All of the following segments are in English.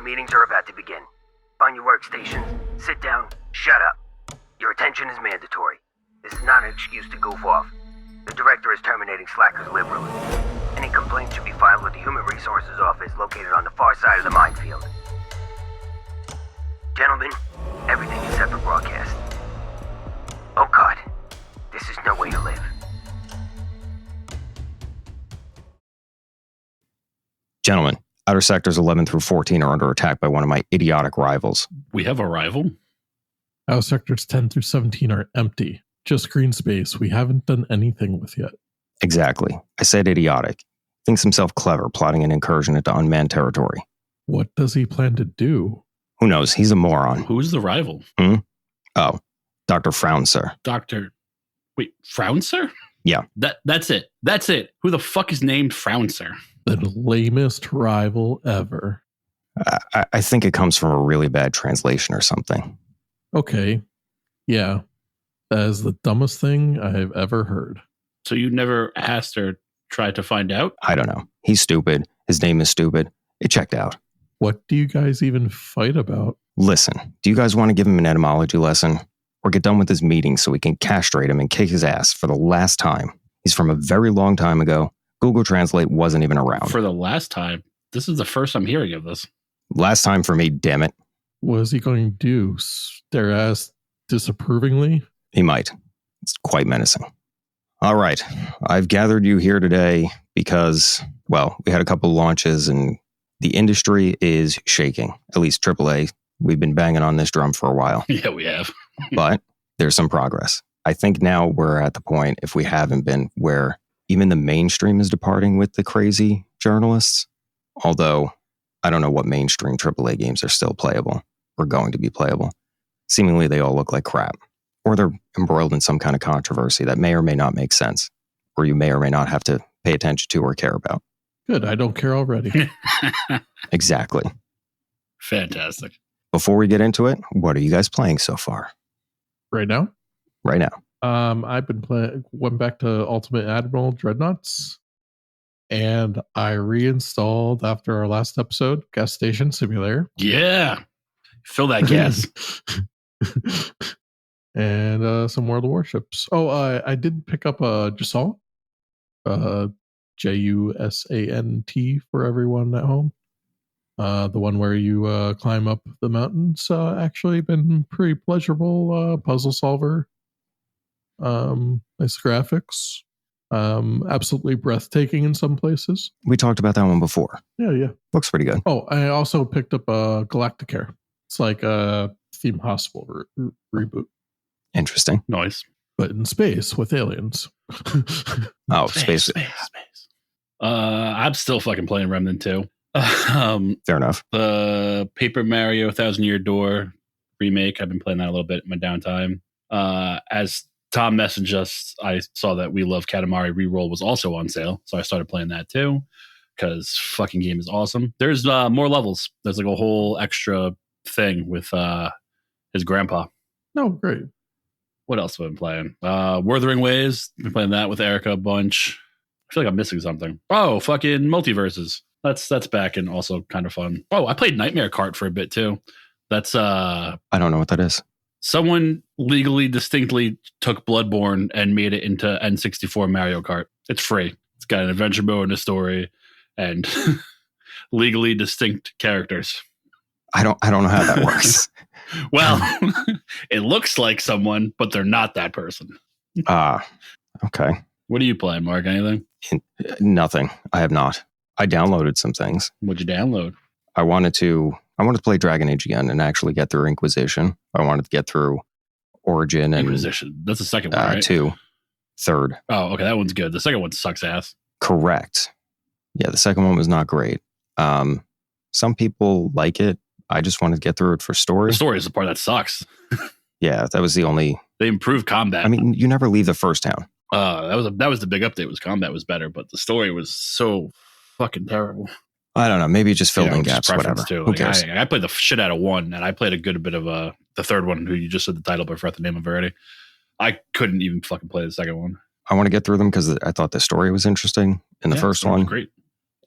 meetings are about to begin. Find your workstations, sit down, shut up. Your attention is mandatory. This is not an excuse to goof off. The director is terminating slackers liberally. Any complaints should be filed with the Human Resources Office located on the far side of the minefield. Gentlemen, everything is set for broadcast. Oh God, this is no way to live. Gentlemen, outer sectors 11 through 14 are under attack by one of my idiotic rivals. We have a rival? Outer sectors 10 through 17 are empty. Just green space we haven't done anything with yet. Exactly. I said idiotic. Thinks himself clever, plotting an incursion into unmanned territory. What does he plan to do? Who knows? He's a moron. Who's the rival? Oh, Dr. Frownser. Wait, Frownser? Yeah. That's it. That's it. Who the fuck is named Frownser? The lamest rival ever. I think it comes from a really bad translation or something. Okay. Yeah. That is the dumbest thing I've ever heard. So you never asked or tried to find out? I don't know. He's stupid. His name is stupid. It checked out. What do you guys even fight about? Listen, do you guys want to give him an etymology lesson? Or get done with his meeting so we can castrate him and kick his ass for the last time? He's from a very long time ago. Google Translate wasn't even around. For the last time? This is the first I'm hearing of this. Last time for me, damn it. What is he going to do? Stare at us disapprovingly? He might. It's quite menacing. All right. I've gathered you here today because, well, we had a couple launches and the industry is shaking. At least AAA. We've been banging on this drum for a while. Yeah, we have. But there's some progress. I think now we're at the point, if we haven't been, where even the mainstream is departing with the crazy journalists. Although, I don't know what mainstream AAA games are still playable or going to be playable. Seemingly, they all look like crap. Or they're embroiled in some kind of controversy that may or may not make sense, or you may or may not have to pay attention to or care about. Good, I don't care already. Exactly. Fantastic. Before we get into it, what are you guys playing so far? Right now? Right now. I've been playing, went back to Ultimate Admiral Dreadnoughts, and I reinstalled after our last episode, Gas Station Simulator. Yeah. Fill that gas. And some World of Warships. Oh, I did pick up a Jusant. Jusant for everyone at home. The one where you climb up the mountains. Actually been pretty pleasurable. Puzzle solver. Nice graphics. Absolutely breathtaking in some places. We talked about that one before. Yeah. Looks pretty good. Oh, I also picked up Galacticare. It's like a Theme Hospital reboot. Interesting. Nice. But in space with aliens. Oh, space. I'm still fucking playing Remnant 2. Fair enough. The Paper Mario 1,000 Year Door remake. I've been playing that a little bit in my downtime. As Tom messaged us, I saw that We Love Katamari Reroll was also on sale. So I started playing that too. Because fucking game is awesome. There's more levels. There's like a whole extra thing with his grandpa. Oh, great. What else have I been playing? Wuthering Waves. Been playing that with Erica a bunch. I feel like I'm missing something. Oh, fucking Multiverses. That's back and also kind of fun. Oh, I played Nightmare Kart for a bit too. That's I don't know what that is. Someone legally distinctly took Bloodborne and made it into N64 Mario Kart. It's free. It's got an adventure mode and a story and legally distinct characters. I don't know how that works. Well, it looks like someone, but they're not that person. Okay. What are you playing, Mark? Anything? Nothing. I have not. I downloaded some things. What'd you download? I wanted to play Dragon Age again and actually get through Inquisition. I wanted to get through Origin and Inquisition. That's the second one, right? 2. Third. Oh, okay. That one's good. The second one sucks ass. Correct. Yeah, the second one was not great. Some people like it. I just wanted to get through it for story. The story is the part that sucks. Yeah, that was the only. They improved combat. I mean, you never leave the first town. That was the big update. Was combat was better, but the story was so fucking terrible. I don't know. Maybe it just filled in gaps. Whatever. Too. Who cares? I played the shit out of 1, and I played a good bit of the third one. Who you just said the title, but I forgot the name of it already. I couldn't even fucking play the second one. I want to get through them because I thought the story was interesting in the first one. Great.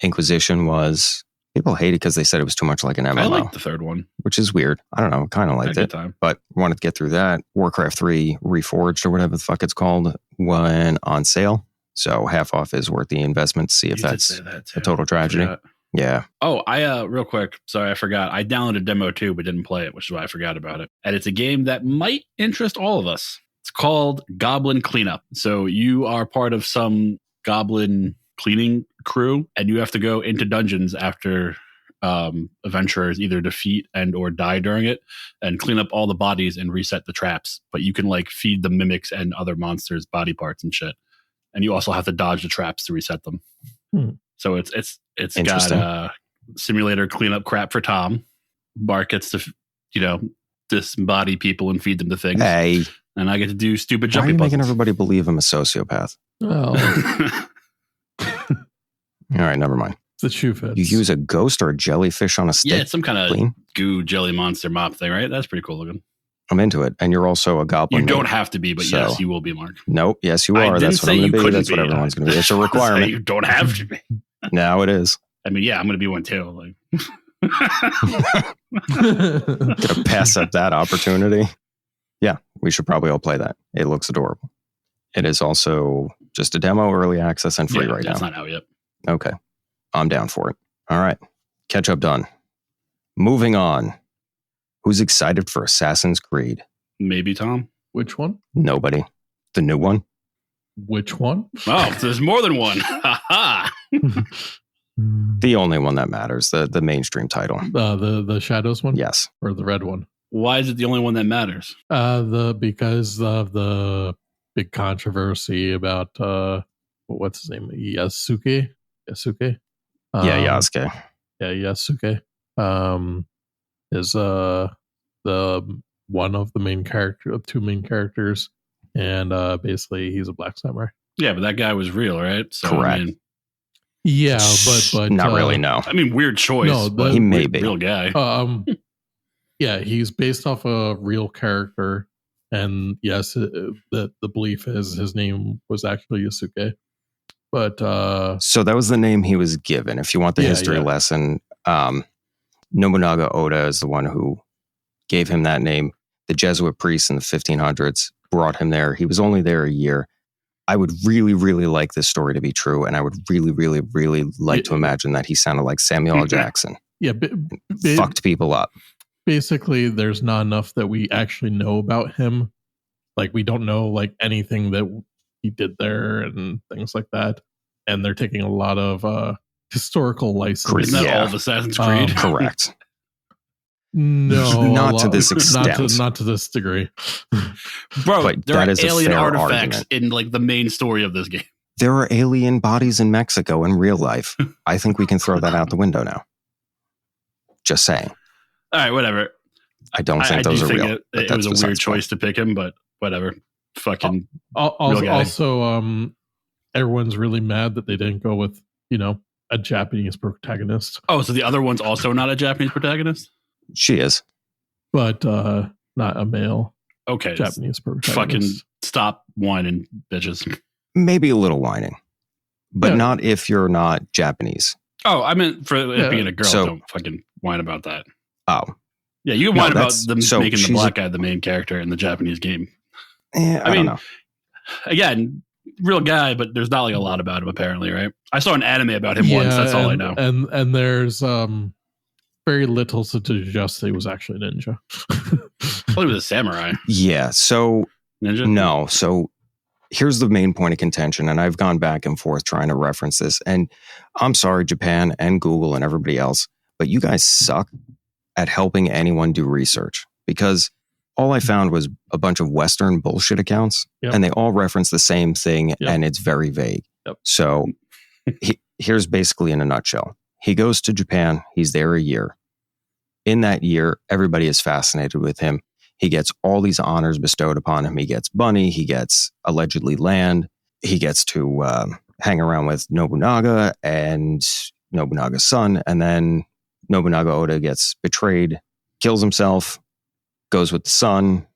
Inquisition was People hate it because they said it was too much like an MMO. I like the third one. Which is weird. I don't know. Kind of liked it. Time. But wanted to get through that. Warcraft 3 Reforged or whatever the fuck it's called went on sale. So half off is worth the investment to see if that's a total tragedy. Yeah. Oh, I real quick. Sorry, I forgot. I downloaded demo 2, but didn't play it, which is why I forgot about it. And it's a game that might interest all of us. It's called Goblin Cleanup. So you are part of some goblin cleaning crew, and you have to go into dungeons after adventurers either defeat and or die during it, and clean up all the bodies and reset the traps. But you can like feed the mimics and other monsters body parts and shit. And you also have to dodge the traps to reset them. So it's got simulator cleanup crap for Tom. Bart gets to disembody people and feed them to things. Hey, and I get to do stupid why are jumping you puzzles. making everybody believe I'm a sociopath? Oh, All right, never mind. the shitheads. You use a ghost or a jellyfish on a stick? Yeah, it's some kind of clean? goo jelly monster mop thing, right? That's pretty cool looking. I'm into it. And you're also a goblin. You don't have to be, but so, yes, you will be, Mark. Nope. Yes, you I are. didn't That's what say I'm you going to be. couldn't That's what be. everyone's going to be. It's a requirement. You don't have to be. Now it is. I mean, yeah, I'm going to be one too. Like, Going to pass up that opportunity. Yeah, we should probably all play that. It looks adorable. It is also just a demo, early access, and free right now. It's not out yet. Okay. I'm down for it. All right. Catch up done. Moving on. Who's excited for Assassin's Creed? Maybe Tom. Which one? Nobody. The new one? Which one? Oh, there's more than one. Ha ha. The only one that matters. The mainstream title. The Shadows one? Yes. Or the red one? Why is it the only one that matters? Because of the big controversy about what's his name? Yasuke? Yeah, Yasuke. Yeah, Yasuke. Is the one of the main character of two main characters, and basically he's a black samurai. Yeah, but that guy was real, right? So, Correct. I mean, Yeah, but not really. No. I mean, weird choice. No, but he may be real guy. Yeah, he's based off a real character, and yes, the belief is his name was actually Yasuke. But so that was the name he was given. If you want the history lesson, Nobunaga Oda is the one who gave him that name. The Jesuit priests in the 1500s brought him there. He was only there a year. I would really, really like this story to be true, and I would really, really, really like to imagine that he sounded like Samuel L. Jackson. Yeah, fucked people up. Basically, there's not enough that we actually know about him. Like, we don't know like anything that he did there and things like that. And they're taking a lot of historical license. Isn't that all of Assassin's Creed? Correct. No, not to this extent. Not to this degree. Bro, but there that are is alien a fair artifacts argument. in like the main story of this game. There are alien bodies in Mexico in real life. I think we can throw that out the window now. Just saying. All right, whatever. I don't think those are real. It was a weird choice to pick him, but whatever. Fucking real guy. Also, everyone's really mad that they didn't go with, a Japanese protagonist. Oh, so the other one's also not a Japanese protagonist? She is. But not a male Japanese protagonist. Fucking stop whining, bitches. Maybe a little whining. But not if you're not Japanese. Oh, I meant for it being a girl. So, don't fucking whine about that. Oh. Yeah, you can whine about them making the black a, guy the main character in the Japanese game. I don't know. Again, real guy, but there's not like a lot about him apparently, right? I saw an anime about him once. That's all I know. And there's very little to suggest he was actually a ninja. I thought he was a samurai. Yeah. So ninja. No. So here's the main point of contention, and I've gone back and forth trying to reference this. And I'm sorry, Japan and Google and everybody else, but you guys suck at helping anyone do research, because all I found was a bunch of Western bullshit accounts, and they all reference the same thing, and it's very vague. So here's basically in a nutshell. He goes to Japan. He's there a year. In that year, everybody is fascinated with him. He gets all these honors bestowed upon him. He gets money. He gets allegedly land. He gets to hang around with Nobunaga and Nobunaga's son. And then Nobunaga Oda gets betrayed, kills himself, goes with the son.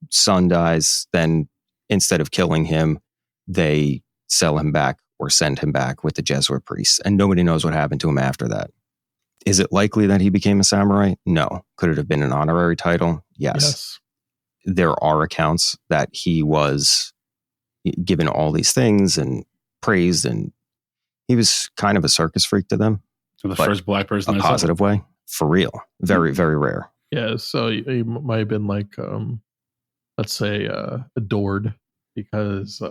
Son dies. Then instead of killing him, they sell him back or send him back with the Jesuit priests. And nobody knows what happened to him after that. Is it likely that he became a samurai? No. Could it have been an honorary title? Yes. There are accounts that he was given all these things and praised, and he was kind of a circus freak to them. So the first black person, a positive way, for real. Very, very rare. Yeah, so he might have been like, let's say, adored because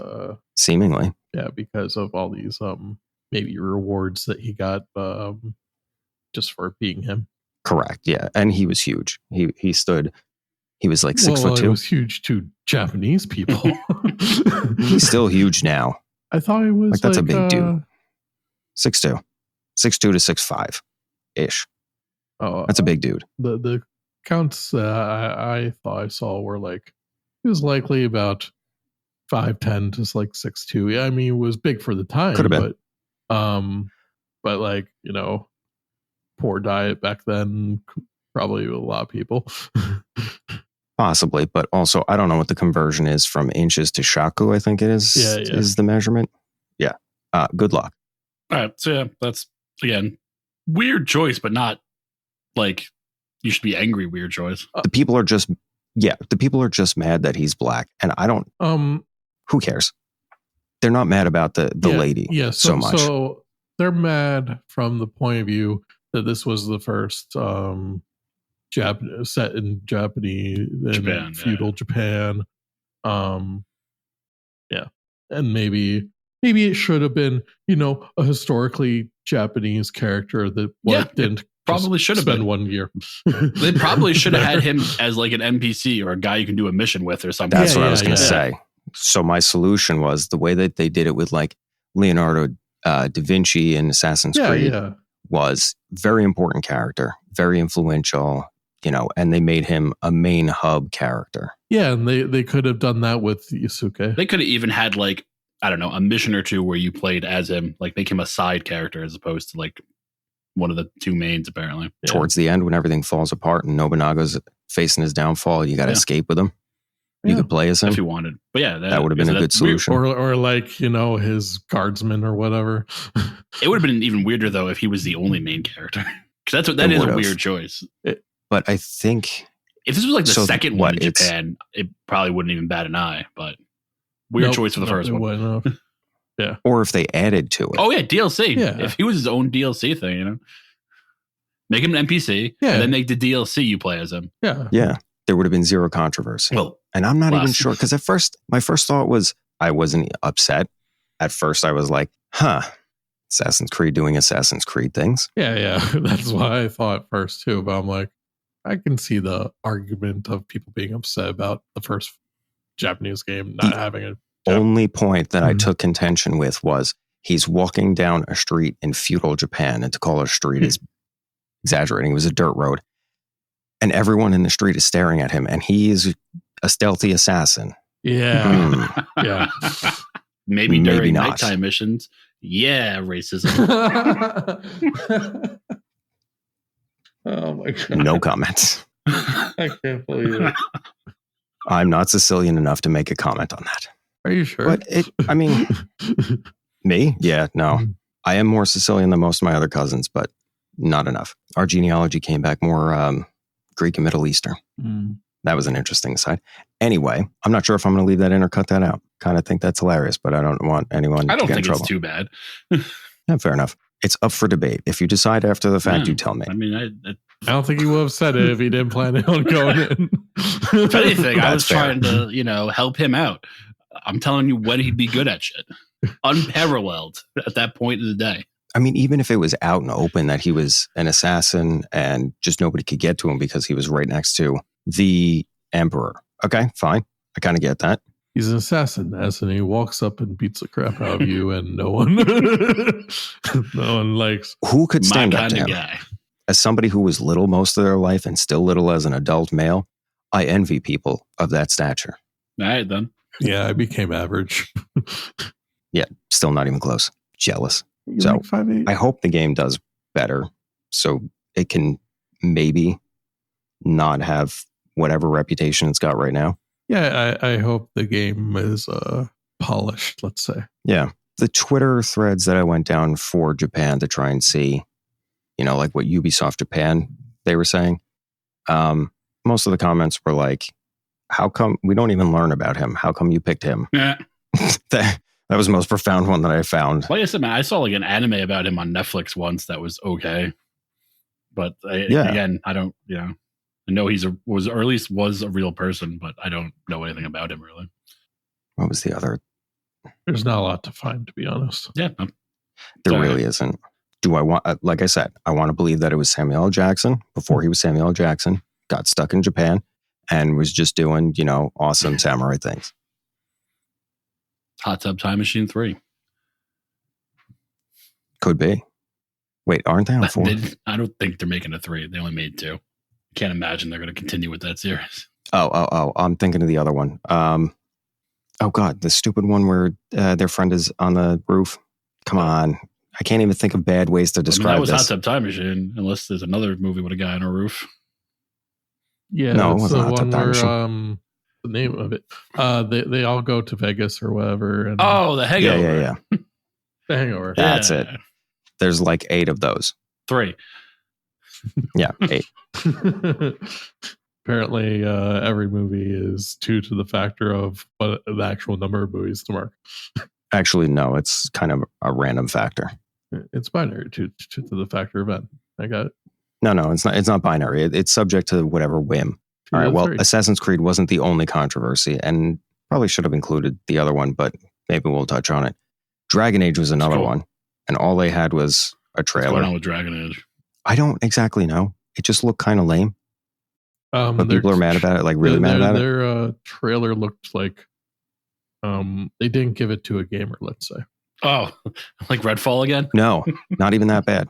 seemingly, because of all these maybe rewards that he got just for being him. Correct. Yeah, and he was huge. He stood. He was like 6'2". He was huge to Japanese people. He's still huge now. I thought he was like that's a big dude. 6'2", 6'2" to 6'5" ish. Oh, that's a big dude. The counts I thought I saw were like he was likely about 5'10" to like 6'2". Yeah, I mean, it was big for the time. Could have been. But like, you know, poor diet back then, probably a lot of people. Possibly, but also I don't know what the conversion is from inches to shaku. I think it is. Is the measurement. Yeah. Good luck. All right. So yeah, that's again weird choice, but not like you should be angry. Weird choice. The people are just mad that he's black, and I don't. Who cares? They're not mad about the lady. Yeah. So much. So they're mad from the point of view that this was the first set in Japanese Japan, feudal Japan. And maybe it should have been, you know, a historically Japanese character that didn't probably should have spend been 1 year. They probably should have had him as like an NPC or a guy you can do a mission with or something. That's what I was going to say. So my solution was the way that they did it with like Leonardo da Vinci in Assassin's Creed was very important character, very influential, you know, and they made him a main hub character. Yeah, and they could have done that with Yusuke. They could have even had like, I don't know, a mission or two where you played as him, like make him a side character as opposed to like one of the two mains, apparently. Yeah. Towards the end, when everything falls apart and Nobunaga's facing his downfall, you got to escape with him. You could play as him if you wanted. But yeah, that would have been a good solution. Or like, you know, his guardsman or whatever. It would have been even weirder though if he was the only main character. Because that is a weird choice. But I think if this was like the second one in Japan, it probably wouldn't even bat an eye. But weird choice for the first one. Yeah. Or if they added to it. Oh yeah, DLC. Yeah. If he was his own DLC thing, you know, make him an NPC, and then make the DLC you play as him. Yeah. Yeah. There would have been zero controversy. Well, and I'm not even sure because my first thought was I wasn't upset. At first, I was like, Assassin's Creed doing Assassin's Creed things. Yeah. That's what I thought at first too. But I'm like, I can see the argument of people being upset about the first Japanese game not having a. Only point that I took contention with was he's walking down a street in feudal Japan, and to call it a street is exaggerating. It was a dirt road. And everyone in the street is staring at him, and he is a stealthy assassin. Yeah. Yeah. Maybe during nighttime missions. Yeah, racism. Oh my God. No comments. I can't believe it. I'm not Sicilian enough to make a comment on that. Are you sure? But me? Yeah, no. I am more Sicilian than most of my other cousins, but not enough. Our genealogy came back more Greek and Middle Eastern. That was an interesting aside. Anyway, I'm not sure if I'm going to leave that in or cut that out. Kind of think that's hilarious, but I don't want anyone to get in trouble. It's too bad. Yeah, fair enough. It's up for debate. If you decide after the fact, you tell me. I mean, I don't think he would have said it if he didn't plan on going in. If anything, I was trying to, help him out. I'm telling you when he'd be good at shit. Unparalleled at that point of the day. I mean, even if it was out and open that he was an assassin and just nobody could get to him because he was right next to the emperor. Okay, fine. I kind of get that. He's an assassin, and he walks up and beats the crap out of you, and no one likes. Who could stand up to him? Guy. As somebody who was little most of their life and still little as an adult male, I envy people of that stature. All right, then. Yeah, I became average. Yeah, still not even close. Jealous. So like 5'8"? I hope the game does better so it can maybe not have whatever reputation it's got right now. Yeah, I hope the game is polished, let's say. Yeah. The Twitter threads that I went down for Japan to try and see like what Ubisoft Japan, they were saying. Most of the comments were like, how come we don't even learn about him? How come you picked him? Yeah. that was the most profound one that I found. Like I said, man, I saw like an anime about him on Netflix once that was okay. But again, I don't, I know was a real person, but I don't know anything about him really. What was the other? There's not a lot to find, to be honest. Yeah. There really isn't. Do I want, like I said, I want to believe that it was Samuel L. Jackson before he was Samuel L. Jackson, got stuck in Japan and was just doing, awesome samurai things. Hot Tub Time Machine 3. Could be. Wait, aren't they on 4? I don't think they're making a 3. They only made 2. Can't imagine they're going to continue with that series. Oh, I'm thinking of the other one. Oh God, the stupid one where their friend is on the roof. Come on. I can't even think of bad ways to describe that was this. Hot Tub Time Machine, unless there's another movie with a guy on a roof. Yeah, no, it that's wasn't the Hot Tub one Time where Machine. The name of it. They all go to Vegas or whatever. And The Hangover. Yeah. The Hangover. That's it. There's like 8 of those. 3. Yeah, 8. Apparently, every movie is 2 to the factor of what the actual number of movies to mark. Actually, no, it's kind of a random factor. It's binary, 2 to the factor of n. I got it. No, it's not. It's not binary. It's subject to whatever whim. All right. Well, 3. Assassin's Creed wasn't the only controversy, and probably should have included the other one, but maybe we'll touch on it. Dragon Age was another one, and all they had was a trailer. What's going on with Dragon Age? I don't exactly know. It just looked kind of lame. But people are mad about it, like really mad about it. Their trailer looked like they didn't give it to a gamer, let's say. Oh, like Redfall again? No, not even that bad.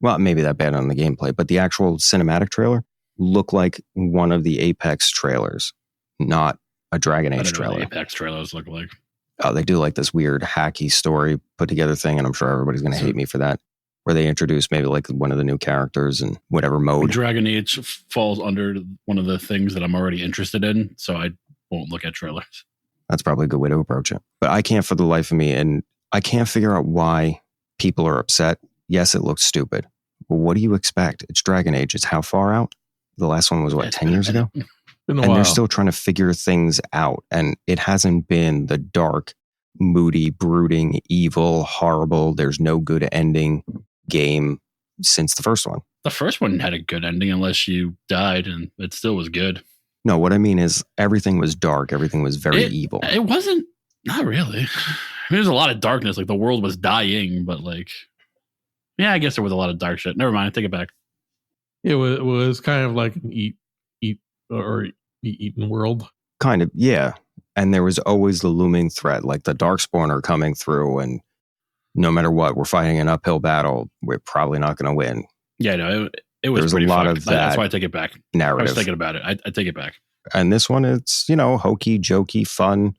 Well, maybe that bad on the gameplay, but the actual cinematic trailer looked like one of the Apex trailers, not a Dragon Age trailer. What Apex trailers look like. Oh, they do like this weird hacky story put together thing, and I'm sure everybody's going to hate me for that, where they introduce maybe like one of the new characters and whatever mode. Dragon Age falls under one of the things that I'm already interested in, so I won't look at trailers. That's probably a good way to approach it. But I can't for the life of me, and I can't figure out why people are upset. Yes, it looks stupid. But what do you expect? It's Dragon Age. It's how far out? The last one was, 10 years ago? Been a and while. They're still trying to figure things out. And it hasn't been the dark, moody, brooding, evil, horrible, there's no good ending game since the first one. The first one had a good ending unless you died, and it still was good. No, what I mean is everything was dark. Everything was very evil. It wasn't, not really. I mean, there's a lot of darkness. Like the world was dying, but like, yeah, I guess there was a lot of dark shit. Never mind, I take it back. It was kind of like an eat or be eaten world. Kind of, yeah. And there was always the looming threat, like the Darkspawn are coming through, and no matter what, we're fighting an uphill battle. We're probably not going to win. Yeah, no, it was There's pretty a lot fucked. of that. That's why I take it back. Narrative. I was thinking about it. I take it back. And this one, it's, hokey, jokey, fun.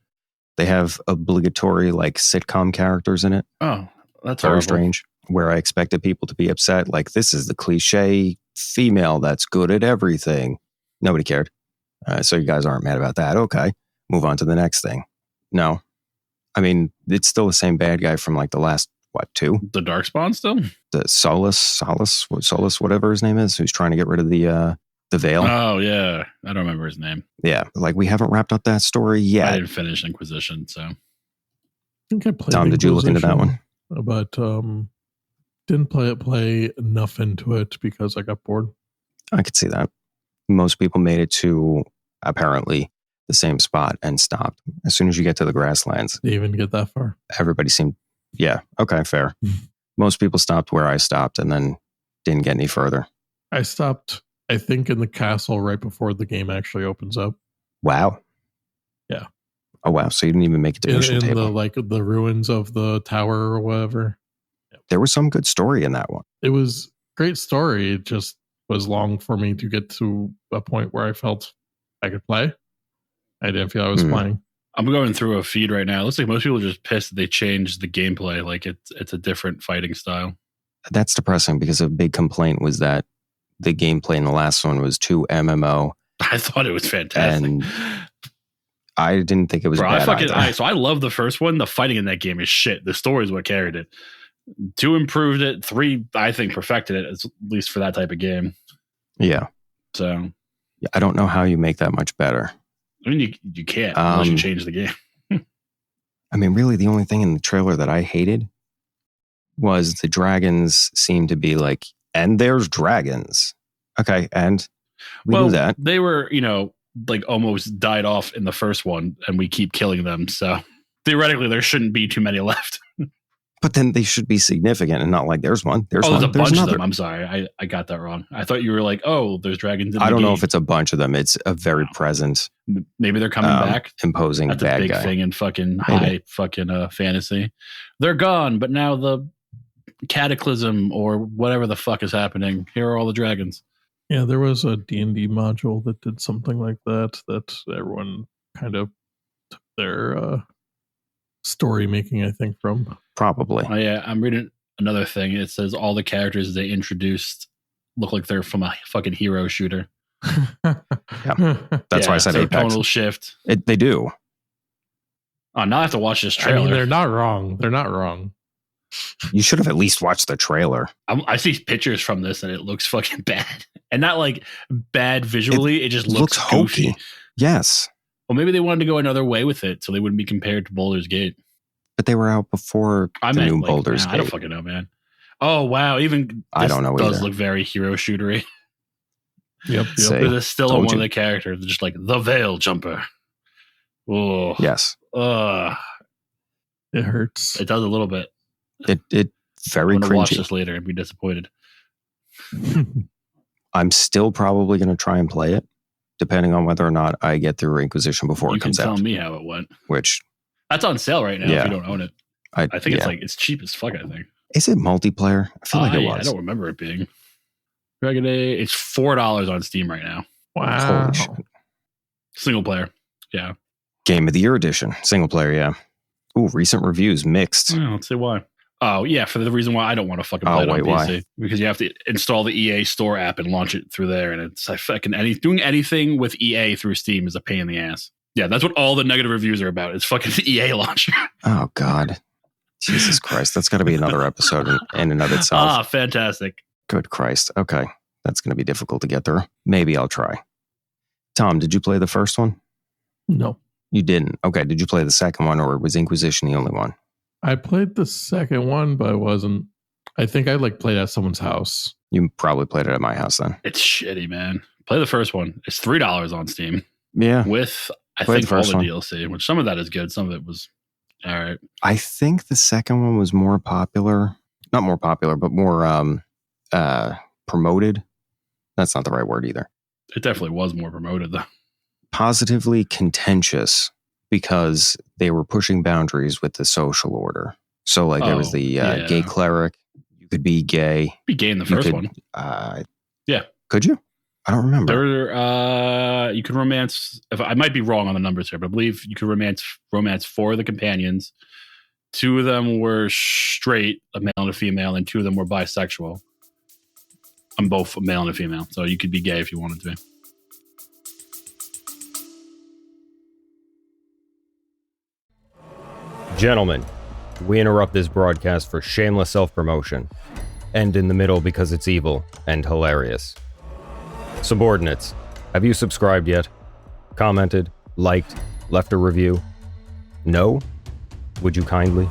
They have obligatory like sitcom characters in it. Oh, that's very horrible. Strange. Where I expected people to be upset. Like, this is the cliche female that's good at everything. Nobody cared. So you guys aren't mad about that. Okay. Move on to the next thing. No. I mean, it's still the same bad guy from like the last, 2? The Darkspawn still? The Solus, whatever his name is, who's trying to get rid of the veil. Oh, yeah. I don't remember his name. Yeah. Like, we haven't wrapped up that story yet. I didn't finish Inquisition, so. I think I played Tom, did you look into that one? But didn't play enough into it because I got bored. I could see that. Most people made it to apparently the same spot and stopped. As soon as you get to the grasslands. Didn't even get that far. Everybody seemed, yeah, okay, fair. Most people stopped where I stopped and then didn't get any further. I stopped, I think, in the castle right before the game actually opens up. Wow. Yeah. Oh, wow. So you didn't even make it to Mission Table. The ruins of the tower or whatever. There was some good story in that one. It was great story. It just was long for me to get to a point where I felt I could play. I didn't feel I was playing. I'm going through a feed right now. It looks like most people are just pissed that they changed the gameplay. Like it's a different fighting style. That's depressing because a big complaint was that the gameplay in the last one was too MMO. I thought it was fantastic. And I didn't think it was bad either. So I love the first one. The fighting in that game is shit. The story is what carried it. 2 improved it. 3, I think, perfected it, at least for that type of game. Yeah. So I don't know how you make that much better. I mean, you can't unless you change the game. I mean, really, the only thing in the trailer that I hated was the dragons seem to be like, and there's dragons. Okay, and we knew that. They were, like almost died off in the first one, and we keep killing them. So theoretically, there shouldn't be too many left. But then they should be significant and not like there's one. There's a bunch another. of them. I'm sorry. I got that wrong. I thought you were like, there's dragons in the I don't game. know if it's a bunch of them. It's a very present. Maybe they're coming back. Imposing That's bad a big guy. thing in fucking high fucking fantasy. They're gone, but now the cataclysm or whatever the fuck is happening. Here are all the dragons. Yeah, there was a D&D module that did something like that everyone kind of took their story making, I think, from. Probably. Oh, yeah, I'm reading another thing. It says all the characters they introduced look like they're from a fucking hero shooter. That's why I said Apex. Tonal shift. They do. Oh, now I have to watch this trailer. I mean, they're not wrong. You should have at least watched the trailer. I see pictures from this and it looks fucking bad. And not like bad visually. It just looks goofy. Hokey. Yes. Well, maybe they wanted to go another way with it so they wouldn't be compared to Baldur's Gate. But they were out before the new Baldur's Gate. I don't fucking know, man. Oh, wow. Even I don't know does either. Look very hero shootery. Yep. There's still one of the characters, just like the Veil Jumper. Oh. Yes. It hurts. It does a little bit. It very I'm gonna watch cringy. this later and be disappointed. I'm still probably going to try and play it, depending on whether or not I get through Inquisition before it comes out. You can tell me how it went. Which that's on sale right now if you don't own it. I think it's cheap as fuck. I think. Is it multiplayer? I feel like it was. I don't remember it being. Dragon Age. It's $4 on Steam right now. Wow. Holy shit. Single player. Yeah. Game of the Year edition. Single player. Yeah. Ooh, recent reviews mixed. Yeah, let's see why. Oh yeah, for the reason why I don't want to fucking play it on PC. Why? Because you have to install the EA Store app and launch it through there, and it's doing anything with EA through Steam is a pain in the ass. Yeah, that's what all the negative reviews are about. It's fucking the EA launcher. Oh God, Jesus Christ, that's got to be another episode in and of itself. Fantastic. Good Christ. Okay, that's going to be difficult to get through. Maybe I'll try. Tom, did you play the first one? No, you didn't. Okay, did you play the second one, or was Inquisition the only one? I played the second one, but I wasn't. I think I played at someone's house. You probably played it at my house then. It's shitty, man. Play the first one. It's $3 on Steam. Yeah. With, I think, all the DLC, which some of that is good. Some of it was all right. I think the second one was more popular. Not more popular, but more promoted. That's not the right word either. It definitely was more promoted, though. Positively contentious. Because they were pushing boundaries with the social order. So, there was the gay cleric. You could be gay. Be gay in the first one. Yeah. Could you? I don't remember. You could romance. I might be wrong on the numbers here, but I believe you could romance 4 of the companions. 2 of them were straight, a male and a female, and 2 of them were bisexual. I'm both a male and a female, so you could be gay if you wanted to. Gentlemen, we interrupt this broadcast for shameless self-promotion. End in the middle because it's evil and hilarious. Subordinates, have you subscribed yet? Commented, liked, left a review? No? Would you kindly?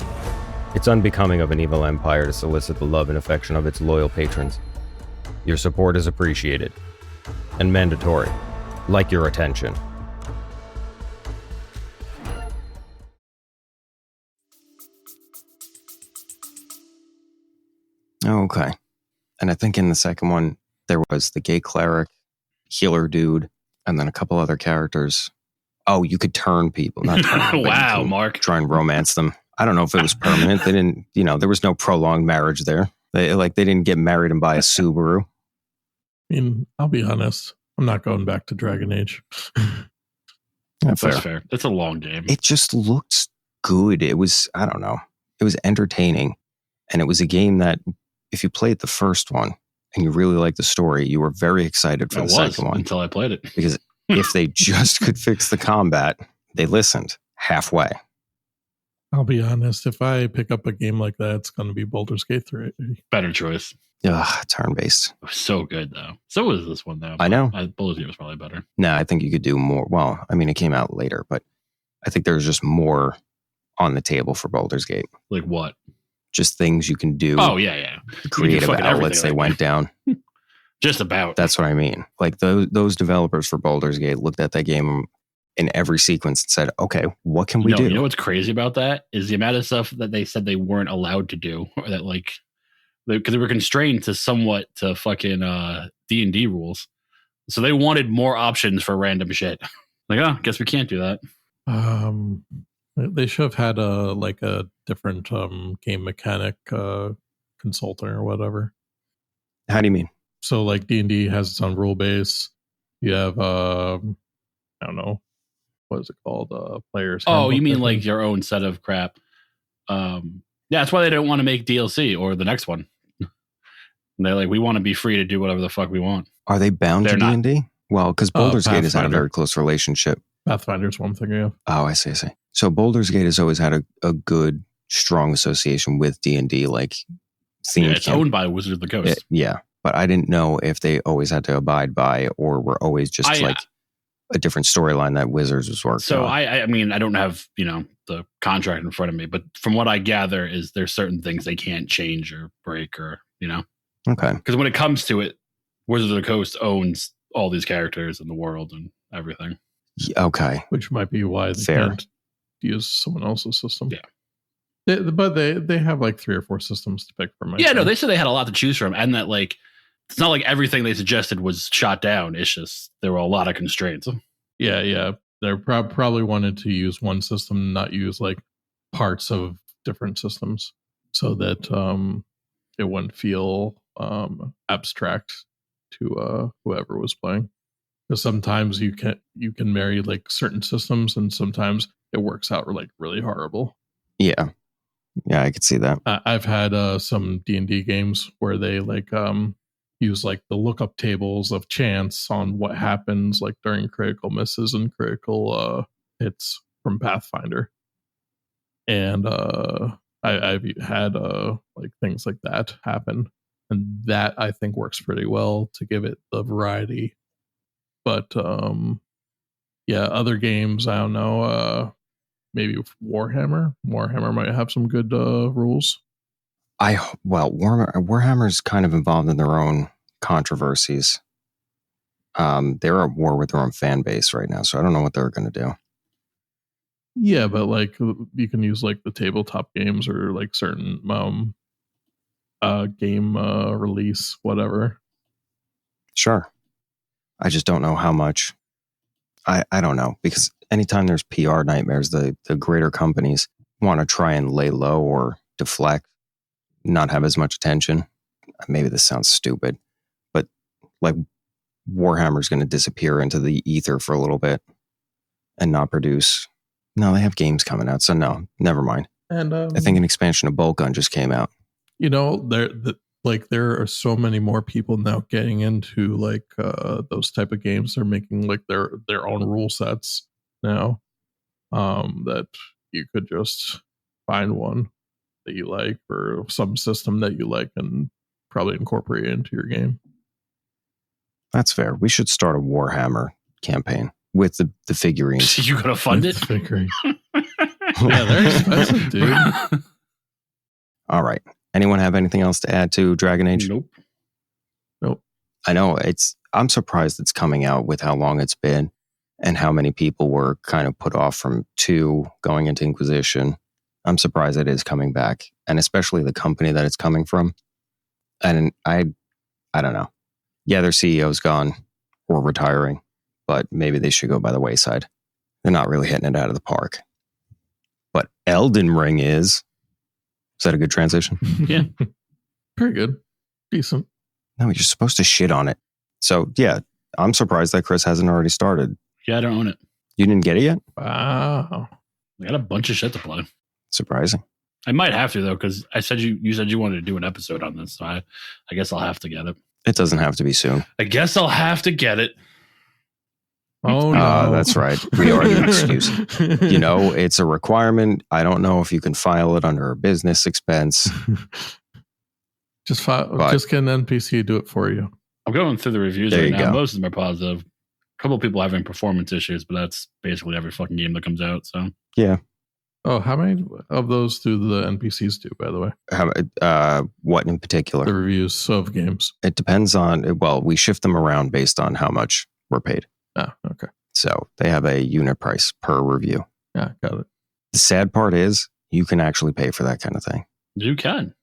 It's unbecoming of an evil empire to solicit the love and affection of its loyal patrons. Your support is appreciated. And mandatory. Like your attention. Oh, okay. And I think in the second one, there was the gay cleric, healer dude, and then a couple other characters. Oh, you could turn people. Not turn, wow, Mark. Try and romance them. I don't know if it was permanent. They didn't, there was no prolonged marriage there. They didn't get married and buy a Subaru. I mean, I'll be honest. I'm not going back to Dragon Age. That's fair. It's a long game. It just looked good. It was, I don't know. It was entertaining. And it was a game that if you played the first one and you really liked the story, you were very excited for the second one. Until I played it. Because if they just could fix the combat, they listened halfway. I'll be honest. If I pick up a game like that, it's going to be Baldur's Gate 3. Better choice. Ugh, turn-based. It was so good, though. So was this one, though. I know. Baldur's Gate was probably better. No, I think you could do more. Well, I mean, it came out later, but I think there's just more on the table for Baldur's Gate. Like what? Just things you can do. Oh, yeah. Creative outlets they went down. Just about. That's what I mean. Like those developers for Baldur's Gate looked at that game in every sequence and said, okay, what can we do? You know what's crazy about that is the amount of stuff that they said they weren't allowed to do, or that like, because they were constrained to somewhat to fucking D&D rules. So they wanted more options for random shit. Like, oh, guess we can't do that. They should have had a different game mechanic consultant or whatever. How do you mean? So like D&D has its own rule base. You have I don't know, what is it called? Players. Oh, you mean like your own set of crap? Yeah, that's why they don't want to make DLC or the next one. They're like, we want to be free to do whatever the fuck we want. Are they bound to D&D? Well, because Baldur's Gate has had a very close relationship. Pathfinder's one thing, yeah. Oh, I see. So Baldur's Gate has always had a good, strong association with D&D, like themed. Yeah, it's owned by Wizards of the Coast. Yeah, but I didn't know if they always had to abide by or were always just like a different storyline that Wizards was working so on. I mean, I don't have, the contract in front of me, but from what I gather is there's certain things they can't change or break or, Okay. Because when it comes to it, Wizards of the Coast owns all these characters in the world and everything. Okay. Which might be why they can't use someone else's system. Yeah. But they have like 3 or 4 systems to pick from. Yeah, no, they said they had a lot to choose from, and that like it's not like everything they suggested was shot down. It's just there were a lot of constraints. Yeah. They probably wanted to use one system, not use like parts of different systems, so that it wouldn't feel abstract to whoever was playing. Because sometimes you can marry like certain systems, and sometimes it works out like really horrible. Yeah, I could see that. I've had some D&D games where they like use like the lookup tables of chance on what happens like during critical misses and critical hits from Pathfinder, and I've had like things like that happen, and that I think works pretty well to give it the variety. But other games, I don't know. Maybe Warhammer. Warhammer might have some good rules. Warhammer's kind of involved in their own controversies. They're at war with their own fan base right now, so I don't know what they're going to do. Yeah, but like you can use like the tabletop games or like certain game release, whatever. Sure. I just don't know how much. I don't know, because anytime there's PR nightmares, the greater companies want to try and lay low or deflect, not have as much attention. Maybe this sounds stupid, but like Warhammer's going to disappear into the ether for a little bit and not produce. No, they have games coming out, so no, never mind. And I think an expansion of Boltgun just came out. There are so many more people now getting into like those type of games. They're making like their own rule sets now, that you could just find one that you like or some system that you like and probably incorporate it into your game. That's fair. We should start a Warhammer campaign with the figurines. You gonna fund it? Figurine. Yeah, they're expensive, dude. All right. Anyone have anything else to add to Dragon Age? Nope. I know I'm surprised it's coming out with how long it's been and how many people were kind of put off from 2 going into Inquisition. I'm surprised it is coming back, and especially the company that it's coming from. And I don't know. Yeah, their CEO's gone or retiring, but maybe they should go by the wayside. They're not really hitting it out of the park. But Elden Ring is. Is that a good transition? Yeah. Pretty good. Decent. No, you're supposed to shit on it. So, yeah, I'm surprised that Chris hasn't already started. Yeah, I don't own it. You didn't get it yet? Wow. I got a bunch of shit to play. Surprising. I might have to, though, because I said you said you wanted to do an episode on this, so I guess I'll have to get it. It doesn't have to be soon. I guess I'll have to get it. Oh no, That's right. We are the excuse. You know, it's a requirement. I don't know if you can file it under a business expense. Just get an NPC to do it for you. I'm going through the reviews There right you now. go. Most of them are positive. A couple of people having performance issues, but that's basically every fucking game that comes out. So Yeah. Oh, how many of those do the NPCs do, by the way? What in particular? The reviews of games. It depends on, well, we shift them around based on how much we're paid. Ah, okay. So they have a unit price per review. Yeah, got it. The sad part is you can actually pay for that kind of thing. you can.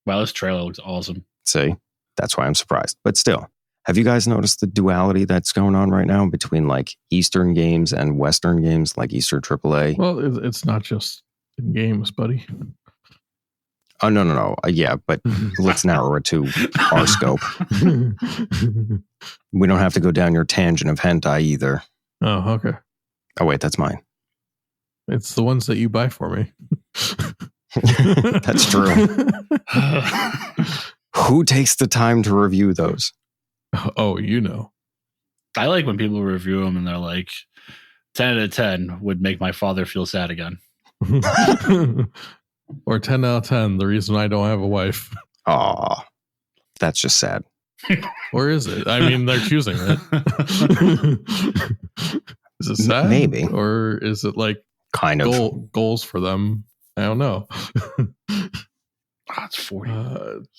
Wow, this trailer looks awesome. See, that's why I'm surprised. But still, have you guys noticed the duality that's going on right now between like Eastern games and Western games, like Eastern AAA? Well, it's not just in games, buddy. Oh, no. Yeah, but let's narrow it to our scope. We don't have to go down your tangent of hentai either. Oh, okay. Oh, wait, that's mine. It's the ones that you buy for me. That's true. Who takes the time to review those? Oh, you know. I like when people review them and they're like, 10 out of 10 would make my father feel sad again. Or 10 out of 10, the reason I don't have a wife. Aw, that's just sad. Or is it? I mean, they're choosing it. Is it sad? Maybe. Or is it like Kind of. goals for them? I don't know. It's 40.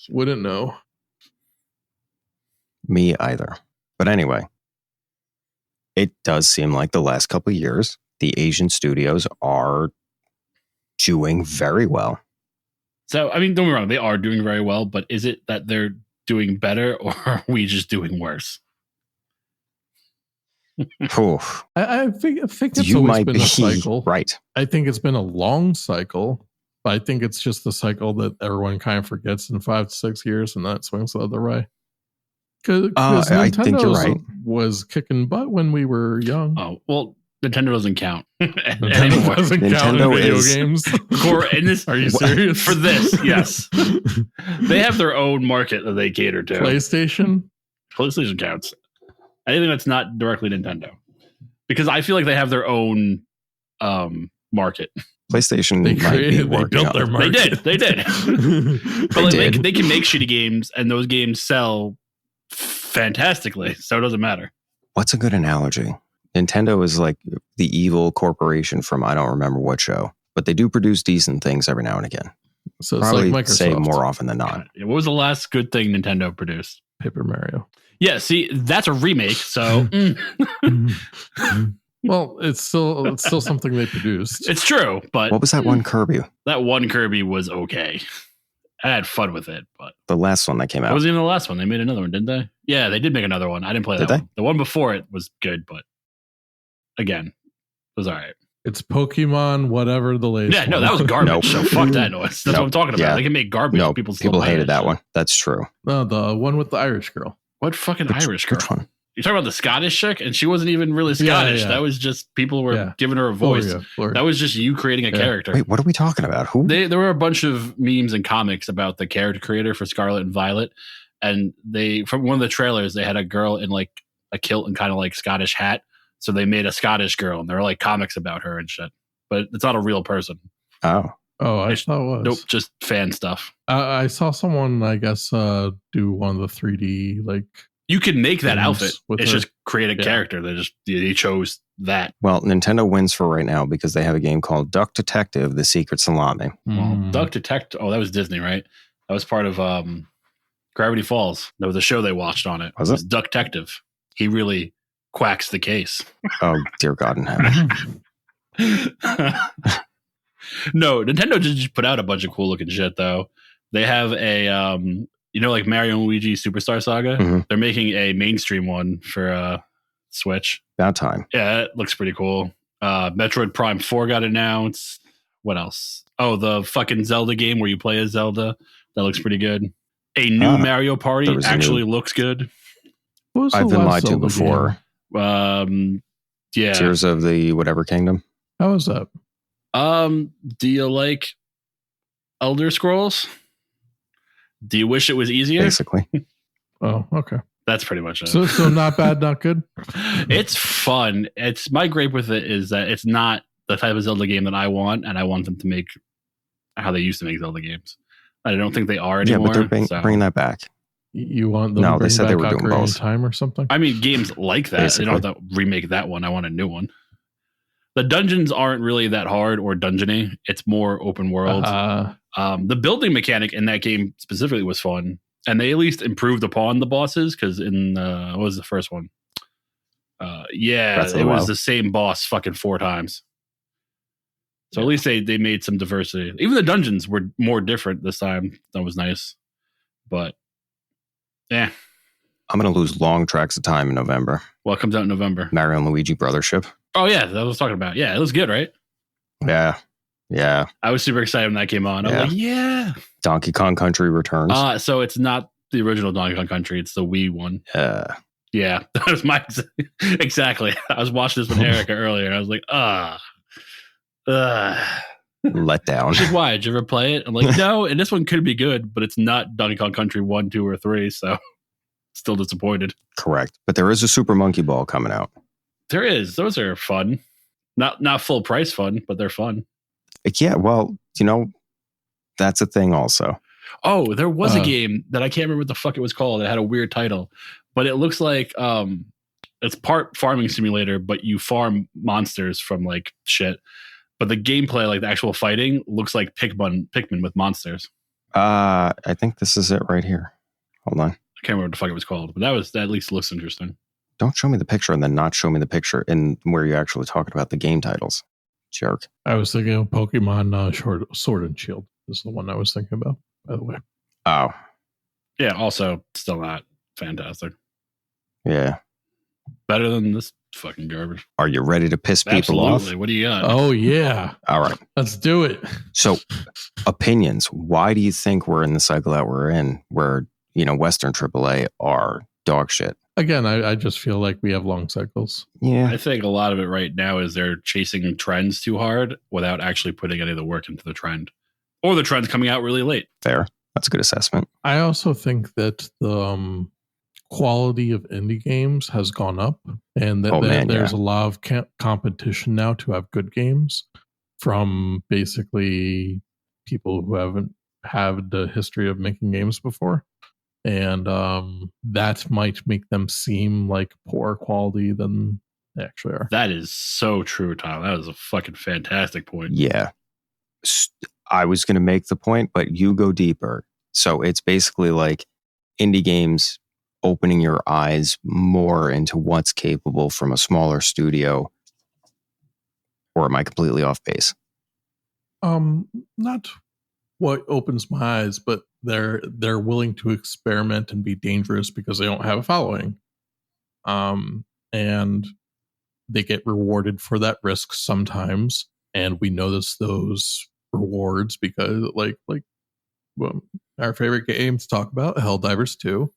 Wouldn't know. Me either. But anyway, it does seem like the last couple of years, the Asian studios are doing very well. So, I mean, don't get me wrong, they are doing very well, but is it that they're doing better or are we just doing worse? Oof. I think it's You always might been be a cycle. right. I think it's been a long cycle, but I think it's just the cycle that everyone kind of forgets in 5 to 6 years, and that swings the other way. Because I think you're right. was kicking butt when we were young. Oh, well, Nintendo doesn't count Nintendo anymore. doesn't count in Nintendo video is- games. In this, Are you serious? For this, yes. They have their own market that they cater to. PlayStation? PlayStation counts. Anything that's not directly Nintendo. Because I feel like they have their own market. PlayStation They might be created, they working built on their it. market. They did. But like, did. they can make shitty games and those games sell fantastically. So it doesn't matter. What's a good analogy? Nintendo is like the evil corporation from I don't remember what show, but they do produce decent things every now and again. So it's Probably like Microsoft. say more often than not. What was the last good thing Nintendo produced? Paper Mario. Yeah, see, that's a remake. So Well, it's still something they produced. it's true. But What was that one Kirby? that one Kirby was okay. I had fun with it, but The last one that came that out. wasn't even the last one. They made another one, didn't they? Yeah, they did make another one. I didn't play Did that they? one. The one before it was good, but again, it was all right. It's Pokemon, whatever the latest. Yeah, no, one. that was garbage. Nope. So fuck that noise. That's what I'm talking about. Yeah. They can make garbage. No, People people buy hated that shit. one. That's true. No, the one with the Irish girl. What fucking Irish girl? Which one? You're talking about the Scottish chick, and she wasn't even really Yeah, Scottish. yeah. That was just people were Yeah. giving her a voice. Gloria. That was just you creating a Yeah. character. Wait, what are we talking about? Who? There were a bunch of memes and comics about the character creator for Scarlet and Violet, and they from one of the trailers they had a girl in like a kilt and kind of like Scottish hat, so they made a Scottish girl, and there were like comics about her and shit. But it's not a real person. Oh, Oh, I It's- thought it was. Nope, just fan stuff. I saw someone, I guess, do one of the 3D like. You can make that Games outfit. with It's her. just create a Yeah. character. They chose that. well, Nintendo wins for right now because they have a game called Duck Detective: The Secret Salami. Well, Mm. Duck Detective. Oh, that was Disney, right? That was part of Gravity Falls. There was a show they watched on it. Was it? was Duck Detective. He really quacks the case. Oh, dear God in heaven. No, Nintendo just put out a bunch of cool looking shit though. They have a like Mario and Luigi Superstar Saga. Mhm. They're making a mainstream one for Switch. About time. Yeah, it looks pretty cool. Metroid Prime 4 got announced. What else? Oh, the fucking Zelda game where you play as Zelda. That looks pretty good. A new Mario Party there was a actually new- looks good. What was the I've been last lied to Zelda before. game? Yeah. Tears of the whatever kingdom. How was that? Do you like Elder Scrolls? Do you wish it was easier? Basically. Oh, okay. That's pretty much it. So not bad, not good. It's fun. It's my gripe with it is that it's not the type of Zelda game that I want, and I want them to make how they used to make Zelda games. I don't think they are anymore. Yeah, but they're bringing that back. You want them No, to they bring said back they were doing Ocarina of both. Time or something? I mean, games like that. Basically. They don't have to remake that one. I want a new one. The dungeons aren't really that hard or dungeony. It's more open world. The building mechanic in that game specifically was fun. And they at least improved upon the bosses because in what was the first one? It was the same boss fucking 4 times. So at least they made some diversity. Even the dungeons were more different this time. That was nice. But yeah. I'm going to lose long tracks of time in November. Well, it comes out in November. Mario and Luigi Brothership. Oh, yeah. That was talking about. Yeah, it was good, right? Yeah. I was super excited when that came on. I was like, yeah. Donkey Kong Country returns. So it's not the original Donkey Kong Country. It's the Wii one. Yeah, that was my exactly. I was watching this with Erica earlier, and I was like, let down. She's like, why? Did you ever play it? I'm like, no, and this one could be good, but it's not Donkey Kong Country 1, 2, or 3, so still disappointed. Correct. But there is a Super Monkey Ball coming out. There is. Those are fun. Not full price fun, but they're fun. Yeah, well, that's a thing also. Oh, there was a game that I can't remember what the fuck it was called. It had a weird title, but it looks like it's part farming simulator, but you farm monsters from like shit. But the gameplay, like the actual fighting, looks like Pikmin with monsters. I think this is it right here. Hold on. I can't remember what the fuck it was called, but that at least looks interesting. Don't show me the picture and then not show me the picture in where you're actually talking about the game titles. Jerk. I was thinking of Pokemon Sword and Shield. This is the one I was thinking about, by the way. Oh. Yeah, also still not fantastic. Yeah. Better than this fucking garbage. Are you ready to piss people off? What do you got? Oh, yeah. All right. Let's do it. So, opinions. Why do you think we're in the cycle that we're in where, Western AAA are dog shit? Again, I just feel like we have long cycles. Yeah. I think a lot of it right now is they're chasing trends too hard without actually putting any of the work into the trend. Or the trend's coming out really late. Fair. That's a good assessment. I also think that the quality of indie games has gone up, and that there's a lot of competition now to have good games from basically people who haven't had the history of making games before. And that might make them seem like poorer quality than they actually are. That is so true, Tom. That is a fucking fantastic point. Yeah. I was going to make the point, but you go deeper. So it's basically like indie games opening your eyes more into what's capable from a smaller studio. Or am I completely off base? Not what opens my eyes, but they're willing to experiment and be dangerous because they don't have a following. And they get rewarded for that risk sometimes. And we notice those rewards because like our favorite game to talk about, Helldivers 2.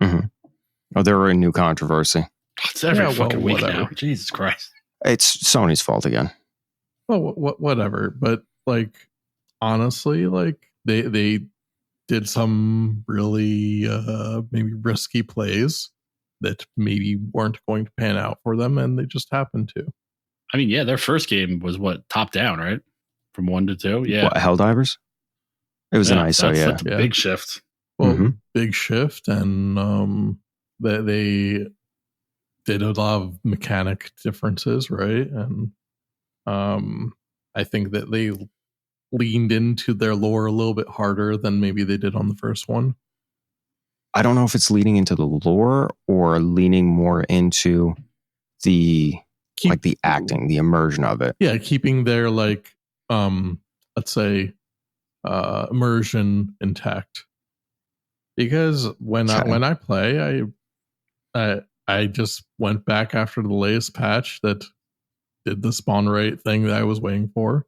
Mm-hmm. Oh, there were a new controversy. It's every fucking week now. Jesus Christ. It's Sony's fault again. Well, whatever. But like, honestly, like they did some really maybe risky plays that maybe weren't going to pan out for them, and they just happened to. I mean, yeah, their first game was top down, right? From 1 to 2. Yeah. What, Helldivers? It was an ISO, yeah. That's a big shift. Well, big shift, and they did a lot of mechanic differences, right? And I think that they leaned into their lore a little bit harder than maybe they did on the first one. I don't know if it's leaning into the lore or leaning more into the acting, the immersion of it. Yeah, keeping their let's say immersion intact. Because when I play, I just went back after the latest patch that did the spawn rate thing that I was waiting for,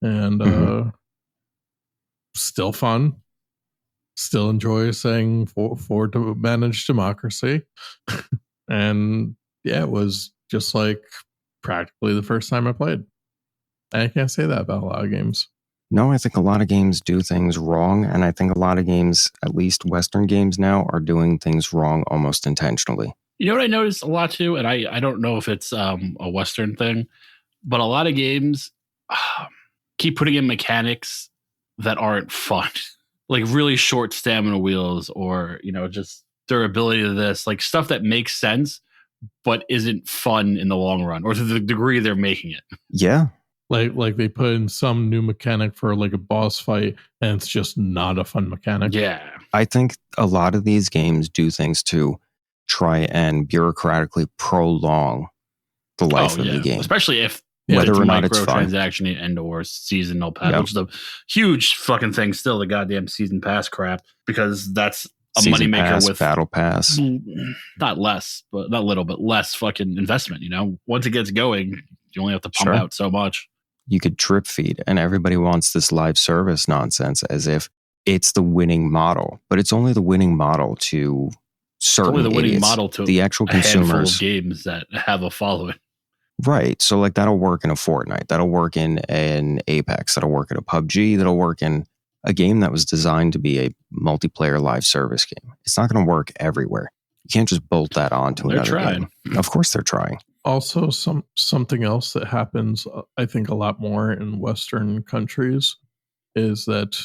and still fun. Still enjoy saying for to manage democracy, and yeah, it was just like practically the first time I played. And I can't say that about a lot of games. No, I think a lot of games do things wrong. And I think a lot of games, at least Western games now, are doing things wrong almost intentionally. You know what I noticed a lot too? And I don't know if it's a Western thing, but a lot of games keep putting in mechanics that aren't fun. Like really short stamina wheels or, just durability to this, like stuff that makes sense, but isn't fun in the long run or to the degree they're making it. Yeah. Like they put in some new mechanic for like a boss fight and it's just not a fun mechanic. Yeah. I think a lot of these games do things to try and bureaucratically prolong the life of the game. Especially if whether it's or not it's fun. Microtransaction and or seasonal pass, which is a huge fucking thing still, the goddamn season pass crap, because that's a moneymaker with battle pass. Not less, but not little, but less fucking investment, Once it gets going, you only have to pump out so much. You could drip feed, and everybody wants this live service nonsense as if it's the winning model, but it's only the winning model to certain only the winning idiots. Model to the actual a handful consumers of games that have a following. Right. So like that'll work in a Fortnite, that'll work in an Apex, that'll work in a PUBG, that'll work in a game that was designed to be a multiplayer live service game. It's not going to work everywhere. You can't just bolt that onto another game. Of course they're trying. Also, something else that happens, I think, a lot more in Western countries is that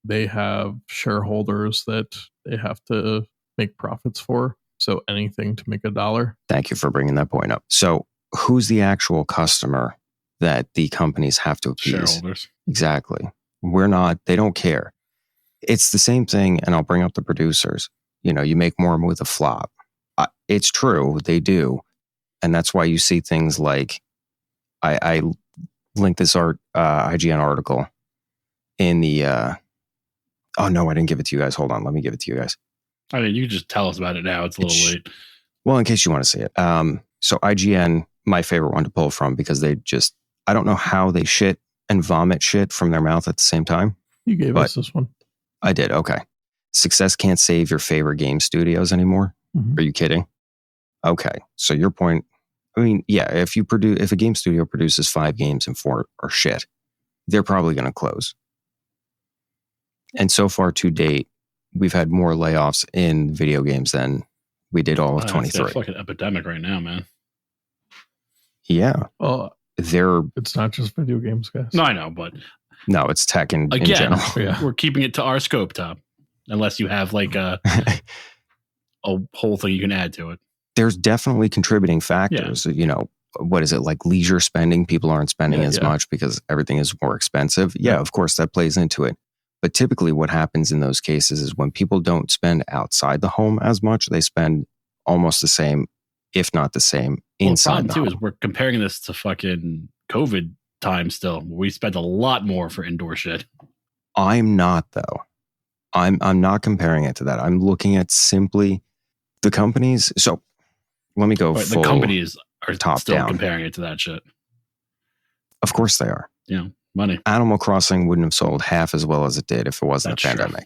they have shareholders that they have to make profits for. So anything to make $1. Thank you for bringing that point up. So who's the actual customer that the companies have to appease? Shareholders. Exactly. They don't care. It's the same thing, and I'll bring up the producers. You make more with a flop. It's true, they do. And that's why you see things like, I linked this IGN article in the, oh no, I didn't give it to you guys. Hold on, let me give it to you guys. I mean, you can just tell us about it now. It's a little late. Well, in case you want to see it. So IGN, my favorite one to pull from because I don't know how they shit and vomit shit from their mouth at the same time. You gave us this one. I did. Okay. Success can't save your favorite game studios anymore. Mm-hmm. Are you kidding? Okay. So your point, I mean, yeah, if a game studio produces 5 games and 4 are shit, they're probably going to close. And so far to date, we've had more layoffs in video games than we did all of 23. It's a fucking epidemic right now, man. Yeah. Well, it's not just video games, guys. No, I know, but no, it's tech in general. Yeah. We're keeping it to our scope, Tom. Unless you have like a whole thing you can add to it. There's definitely contributing factors. Yeah. What is it, like leisure spending? People aren't spending as much because everything is more expensive. Yeah, of course, that plays into it. But typically what happens in those cases is when people don't spend outside the home as much, they spend almost the same, if not the same, inside the home. The problem too is we're comparing this to fucking COVID time still. We spent a lot more for indoor shit. I'm not, though. I'm not comparing it to that. I'm looking at simply the companies. So let me go full the companies are top still down. Comparing it to that shit. Of course they are. Yeah, money. Animal Crossing wouldn't have sold half as well as it did if it wasn't a pandemic. True.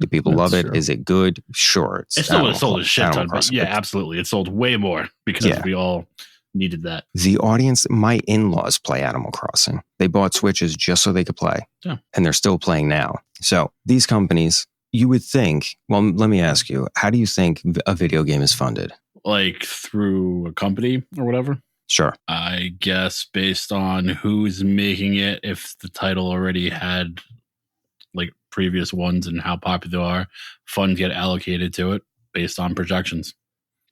Do people love it? True. Is it good? Sure. It still would have sold a shit ton. Crossing, yeah, absolutely. It sold way more because we all needed that. The audience, my in-laws play Animal Crossing. They bought Switches just so they could play. Yeah. And they're still playing now. So these companies, you would think, well, let me ask you, how do you think a video game is funded? Like through a company or whatever? Sure. I guess based on who's making it, if the title already had like previous ones and how popular they are, funds get allocated to it based on projections.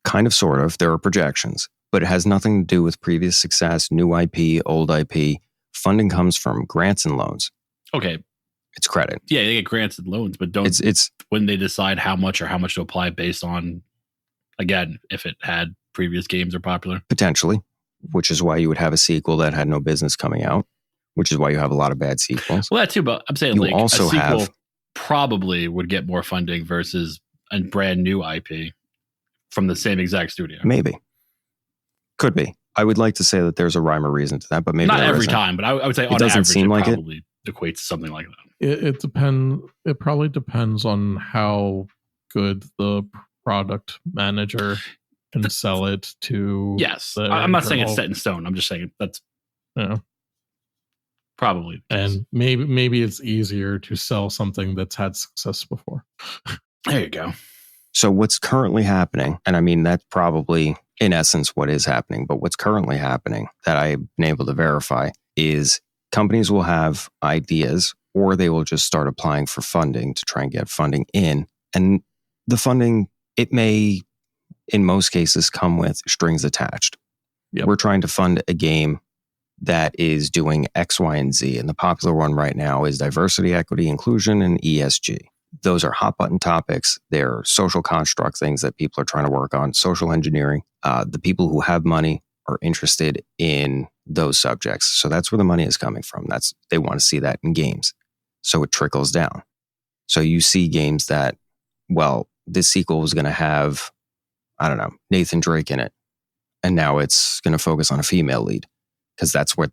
Kind of, sort of. There are projections, but it has nothing to do with previous success, new IP, old IP. Funding comes from grants and loans. Okay. It's credit. Yeah, they get grants and loans, but don't when they decide how much to apply based on, again, if it had previous games are popular. Potentially, which is why you would have a sequel that had no business coming out, which is why you have a lot of bad sequels. Well, that too, but I'm saying you like also a sequel have, probably would get more funding versus a brand new IP from the same exact studio. Maybe. Could be. I would like to say that there's a rhyme or reason to that, but maybe not every isn't. time, but I would say on doesn't average, seem it like probably equates to something like that. It depends. It probably depends on how good the product manager can sell it to. Yes, I'm not saying it's set in stone. I'm just saying that's. Yeah. Probably. And maybe it's easier to sell something that's had success before. There you go. So what's currently happening, and I mean, that's probably in essence what is happening, but what's currently happening that I've been able to verify is companies will have ideas or they will just start applying for funding to try and get funding in. And the funding, it may, in most cases, come with strings attached. Yep. We're trying to fund a game that is doing X, Y, and Z. And the popular one right now is diversity, equity, inclusion, and ESG. Those are hot button topics. They're social construct things that people are trying to work on, social engineering. The people who have money are interested in those subjects. So that's where the money is coming from. They want to see that in games. So it trickles down. So you see games that, well, this sequel was going to have, I don't know, Nathan Drake in it. And now it's going to focus on a female lead because that's what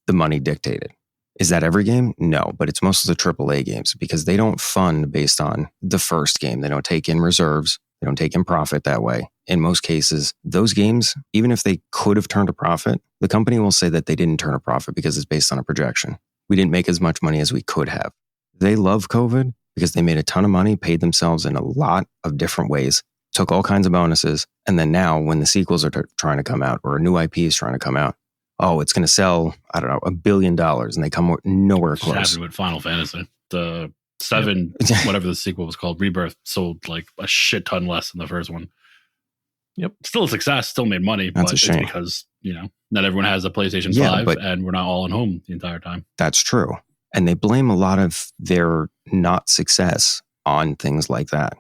the money dictated. Is that every game? No, but it's most of the AAA games because they don't fund based on the first game. They don't take in reserves. They don't take in profit that way. In most cases, those games, even if they could have turned a profit, the company will say that they didn't turn a profit because it's based on a projection. We didn't make as much money as we could have. They love COVID because they made a ton of money, paid themselves in a lot of different ways, took all kinds of bonuses. And then now when the sequels are trying to come out or a new IP is trying to come out, oh, it's going to sell, I don't know, $1 billion. And they come nowhere close. Happened with Final Fantasy. The 7, whatever the sequel was called, Rebirth, sold like a shit ton less than the first one. Yep. Still a success, still made money. That's but a shame. It's because, not everyone has a PlayStation 5 and we're not all at home the entire time. That's true. And they blame a lot of their not success on things like that.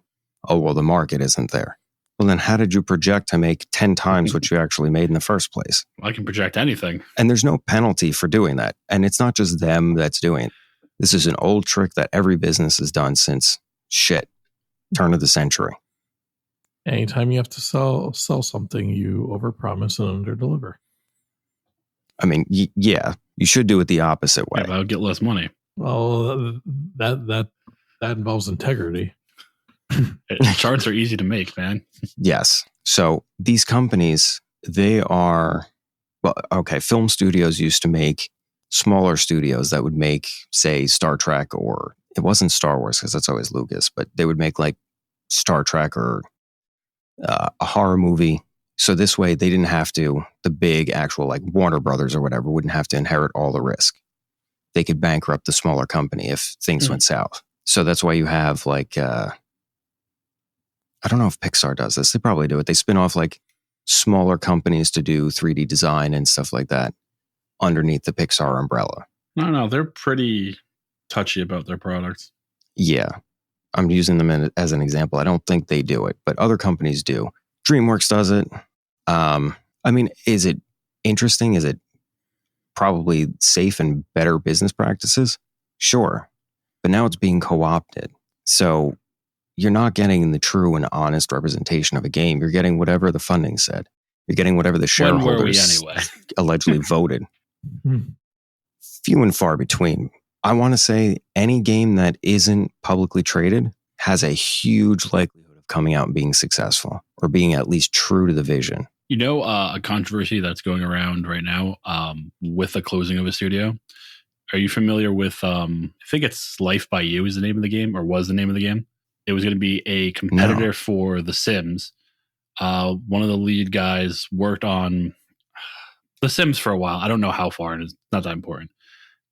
Oh, well, the market isn't there. Well, then how did you project to make 10 times what you actually made in the first place? I can project anything. And there's no penalty for doing that. And it's not just them that's doing it. This is an old trick that every business has done since turn of the century. Anytime you have to sell something, you overpromise and underdeliver. I mean, yeah, you should do it the opposite way. Yeah, but I would get less money. Well, that involves integrity. Charts are easy to make, man. Yes. So these companies, they are, film studios used to make smaller studios that would make, say, Star Trek, or it wasn't Star Wars because that's always Lucas, but they would make like Star Trek or a horror movie. So this way they didn't have to, the big actual like Warner Brothers or whatever wouldn't have to inherit all the risk. They could bankrupt the smaller company if things went south. So that's why you have like, I don't know if Pixar does this. They probably do it. They spin off like smaller companies to do 3D design and stuff like that underneath the Pixar umbrella. No, they're pretty touchy about their products. Yeah. I'm using them as an example. I don't think they do it, but other companies do. DreamWorks does it. I mean, is it interesting? Is it probably safe and better business practices? Sure. But now it's being co-opted. So you're not getting the true and honest representation of a game. You're getting whatever the funding said. You're getting whatever the shareholders allegedly voted. Few and far between. I want to say any game that isn't publicly traded has a huge likelihood of coming out and being successful or being at least true to the vision. A controversy that's going around right now with the closing of a studio. Are you familiar with, I think it's Life by You is the name of the game, or was the name of the game? It was going to be a competitor for The Sims. One of the lead guys worked on The Sims for a while. I don't know how far, and it's not that important.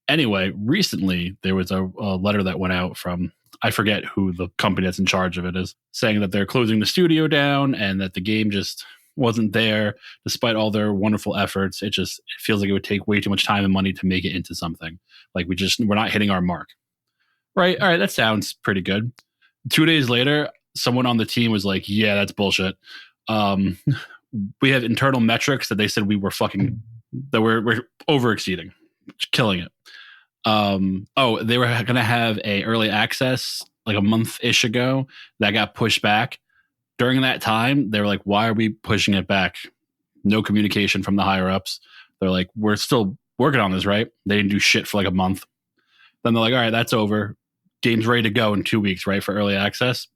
Anyway, recently there was a letter that went out from, I forget who the company that's in charge of it is, saying that they're closing the studio down and that the game just wasn't there despite all their wonderful efforts. It feels like it would take way too much time and money to make it into something. Like we're not hitting our mark. Right? All right, that sounds pretty good. 2 days later, someone on the team was like, yeah, that's bullshit. We have internal metrics that they said we're over exceeding, killing it. They were going to have a early access like a month-ish ago that got pushed back. During that time, they were like, why are we pushing it back? No communication from the higher ups. They're like, we're still working on this, right? They didn't do shit for like a month. Then they're like, all right, that's over. Game's ready to go in 2 weeks, right? For early access.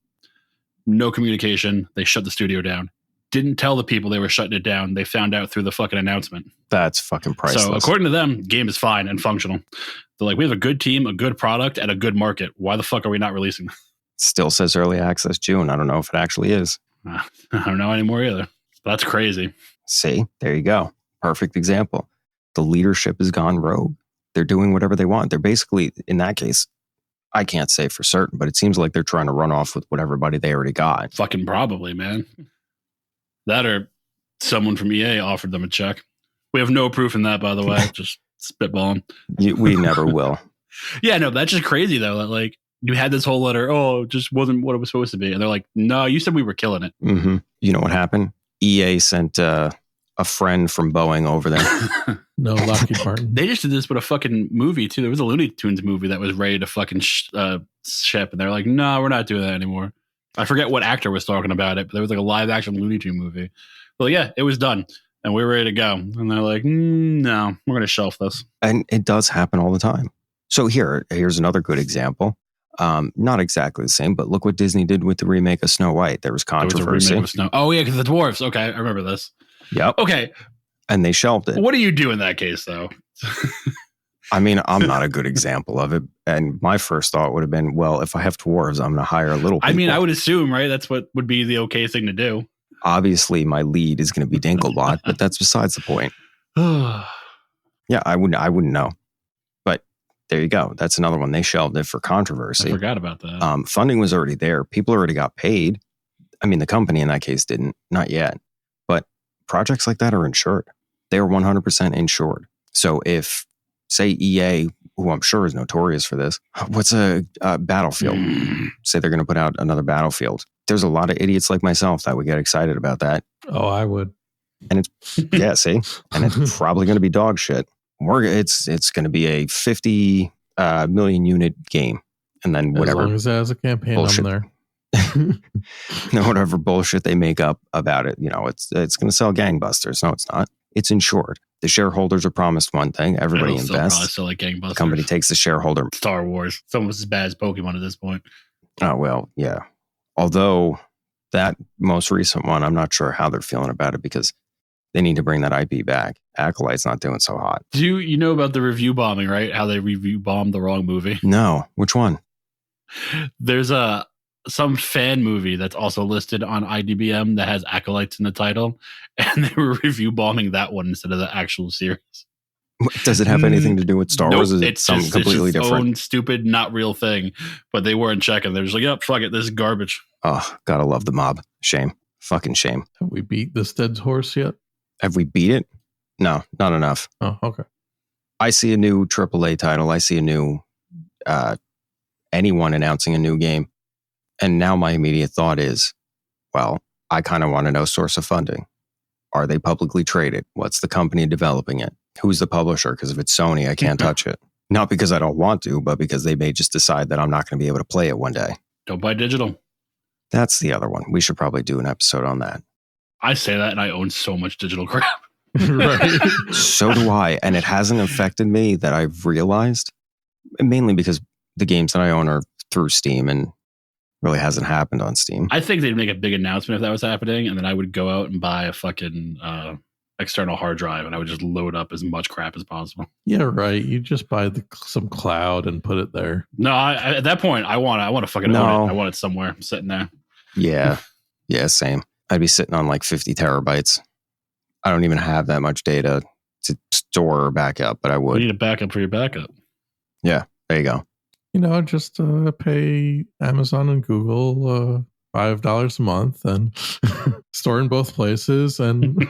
No communication. They shut the studio down. didn't tell the people they were shutting it down. They found out through the fucking announcement. That's fucking priceless. So according to them, game is fine and functional. They're like, we have a good team, a good product, and a good market. Why the fuck are we not releasing this? Still says early access June. I don't know if it actually is. I don't know anymore either. That's crazy. See, there you go. Perfect example. The leadership has gone rogue. They're doing whatever they want. They're basically, in that case, I can't say for certain, but it seems like they're trying to run off with what everybody they already got. Fucking probably, man. That or someone from EA offered them a check. We have no proof in that, by the way. Just spitballing. We never will. Yeah, no, that's just crazy, though. That, like, you had this whole letter, it just wasn't what it was supposed to be. And they're like, no, you said we were killing it. Mm-hmm. You know what happened? EA sent a friend from Boeing over there. No, Lockheed Martin. They just did this with a fucking movie, too. There was a Looney Tunes movie that was ready to fucking ship. And they're like, no, we're not doing that anymore. I forget what actor was talking about it, but there was like a live action Looney Tune movie. Well, yeah, it was done. And we were ready to go. And they're like, no, we're going to shelf this. And it does happen all the time. So here's another good example. Not exactly the same, but look what Disney did with the remake of Snow White. There was controversy. There was a remake of Snow. Oh, yeah, because the dwarves. Okay, I remember this. Yep. Okay. And they shelved it. What do you do in that case, though? I mean, I'm not a good example of it. And my first thought would have been, well, if I have dwarves, I'm going to hire little people. I mean, I would assume, right? That's what would be the okay thing to do. Obviously, my lead is going to be Dinklebot, but that's besides the point. Yeah, I wouldn't know. But there you go. That's another one. They shelved it for controversy. I forgot about that. Funding was already there. People already got paid. I mean, the company in that case didn't. Not yet. But projects like that are insured. They are 100% insured. So if, say, EA, who I'm sure is notorious for this, what's a Battlefield? Say they're going to put out another Battlefield. There's a lot of idiots like myself that would get excited about that. Oh, I would. And it's, yeah, see? And it's probably going to be dog shit. It's going to be a 50 million unit game. And then whatever. As long as it has a campaign bullshit. on there. Whatever bullshit they make up about it, it's going to sell gangbusters. No, it's not. It's insured. The shareholders are promised one thing. Everybody invests. Still like gangbusters. The company takes the shareholder. Star Wars. It's almost as bad as Pokemon at this point. Oh, well, yeah. Although that most recent one, I'm not sure how they're feeling about it because they need to bring that IP back. Acolyte's not doing so hot. Do you know about the review bombing, right? How they review bombed the wrong movie? No. Which one? There's some fan movie that's also listed on IDBM that has Acolytes in the title, and they were review bombing that one instead of the actual series. Does it have anything to do with Star Wars? Is it something completely it's different? Own stupid, not real thing. But they weren't checking. They're just like, yep, fuck it, this is garbage. Oh, gotta love the mob. Shame. Fucking shame. Have we beat this dead horse yet? Have we beat it? No, not enough. Oh, okay. I see a new AAA title. I see a new anyone announcing a new game. And now my immediate thought is, well, I kind of want to know source of funding. Are they publicly traded? What's the company developing it? Who's the publisher? Because if it's Sony, I can't touch it. Not because I don't want to, but because they may just decide that I'm not going to be able to play it one day. Don't buy digital. That's the other one. We should probably do an episode on that. I say that and I own so much digital crap. Right. So do I. And it hasn't affected me that I've realized, mainly because the games that I own are through Steam and really hasn't happened on Steam. I think they'd make a big announcement if that was happening, and then I would go out and buy a fucking external hard drive, and I would just load up as much crap as possible. Yeah, right. You just buy some cloud and put it there. No, at that point, I want to fucking own it. I want it somewhere sitting there. Yeah. Yeah, same. I'd be sitting on like 50 terabytes. I don't even have that much data to store or back up, but I would. You need a backup for your backup. Yeah, there you go. Just pay Amazon and Google $5 a month and store in both places, and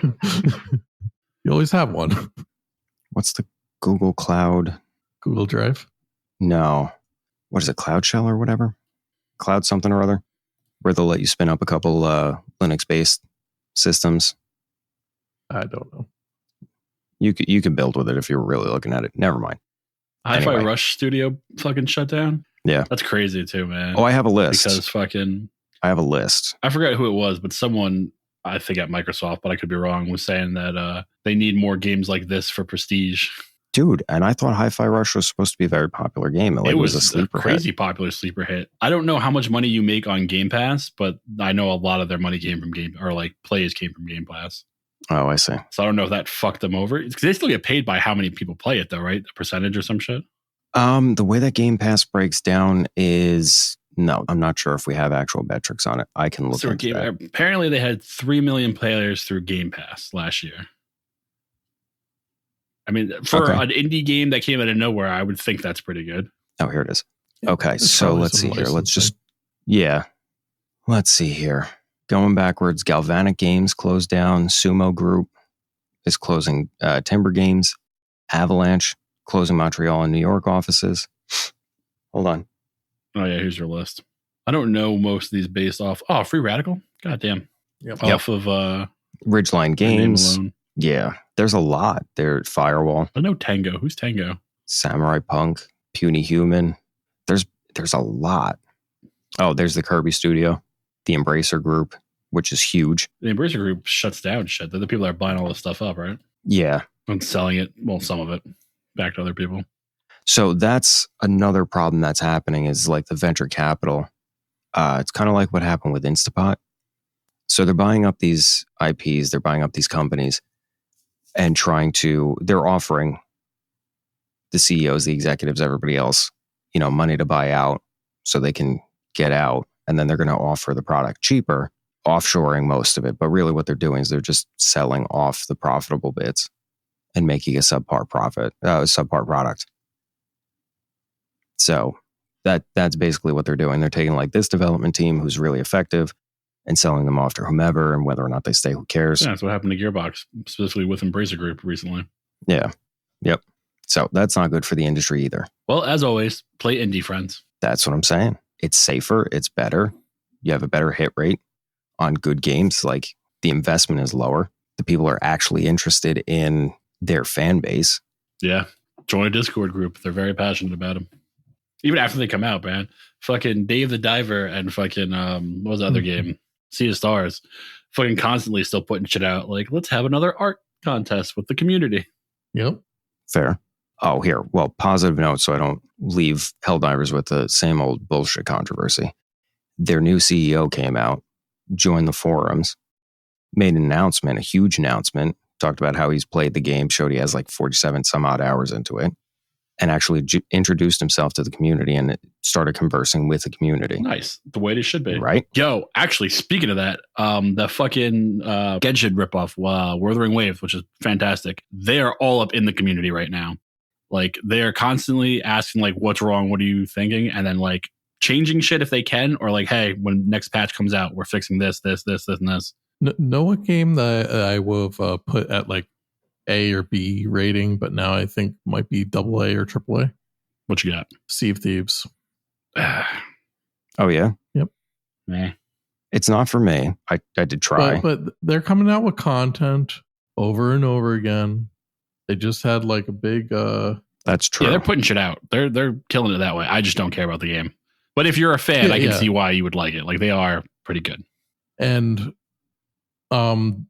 you always have one. What's the Google Cloud? Google Drive? No. What is it, Cloud Shell or whatever? Cloud something or other? Where they'll let you spin up a couple Linux-based systems. I don't know. You could build with it if you were really looking at it. Never mind. Hi-Fi Anyway. Rush Studio fucking shut down? Yeah. That's crazy too, man. Oh, I have a list. Because I have a list. I forgot who it was, but someone, I think at Microsoft, but I could be wrong, was saying that they need more games like this for prestige. Dude, and I thought Hi-Fi Rush was supposed to be a very popular game. It was a sleeper crazy hit. popular sleeper hit. I don't know how much money you make on Game Pass, but I know a lot of their money came from plays came from Game Pass. Oh, I see. So I don't know if that fucked them over. Because they still get paid by how many people play it, though, right? A percentage or some shit. The way that Game Pass breaks down is no. I'm not sure if we have actual metrics on it. I can look into that. Apparently, they had 3 million players through Game Pass last year. I mean, for an indie game that came out of nowhere, I would think that's pretty good. Oh, here it is. Okay, so let's see here. Let's see here. Going backwards, Galvanic Games closed down. Sumo Group is closing Timber Games. Avalanche closing Montreal and New York offices. Hold on. Oh, yeah, here's your list. I don't know most of these based off. Oh, Free Radical? Goddamn. Yep. Off of Ridgeline Games. Yeah, there's a lot. There's Firewall. I know Tango. Who's Tango? Samurai Punk. Puny Human. There's a lot. Oh, there's the Kirby Studio. The Embracer Group, which is huge. The Embracer Group shuts down shit. They're the people that are buying all this stuff up, right? Yeah. And selling it, well, some of it, back to other people. So that's another problem that's happening is like the venture capital. It's kind of like what happened with Instapot. So they're buying up these IPs, they're buying up these companies and they're offering the CEOs, the executives, everybody else, money to buy out so they can get out. And then they're going to offer the product cheaper, offshoring most of it. But really what they're doing is they're just selling off the profitable bits and making a subpar product. So that's basically what they're doing. They're taking like this development team who's really effective and selling them off to whomever, and whether or not they stay, who cares? Yeah, that's what happened to Gearbox, specifically with Embracer Group recently. Yeah. Yep. So that's not good for the industry either. Well, as always, play indie, friends. That's what I'm saying. It's safer. It's better. You have a better hit rate on good games. Like the investment is lower. The people are actually interested in their fan base. Yeah. Join a Discord group. They're very passionate about them. Even after they come out, man. Fucking Dave the Diver and fucking, what was the other game? Sea of Stars. Fucking constantly still putting shit out. Like, let's have another art contest with the community. Yep. Fair. Oh, here. Well, positive note so I don't leave Helldivers with the same old bullshit controversy. Their new CEO came out, joined the forums, made an announcement, a huge announcement, talked about how he's played the game, showed he has like 47 some odd hours into it, and actually introduced himself to the community and started conversing with the community. Nice. The way it should be. Right? Yo, actually, speaking of that, the fucking Genshin ripoff, Wuthering Waves, which is fantastic. They are all up in the community right now. Like, they are constantly asking, like, what's wrong? What are you thinking? And then, like, changing shit if they can, or like, hey, when next patch comes out, we're fixing this, and this. Know what game that I would have put at like A or B rating, but now I think might be AA or AAA? What you got? Sea of Thieves. Oh, yeah? Yep. Nah. It's not for me. I did try. But they're coming out with content over and over again. They just had like a big... That's true. Yeah, they're putting shit out. They're killing it that way. I just don't care about the game. But if you're a fan, I can see why you would like it. Like, they are pretty good. And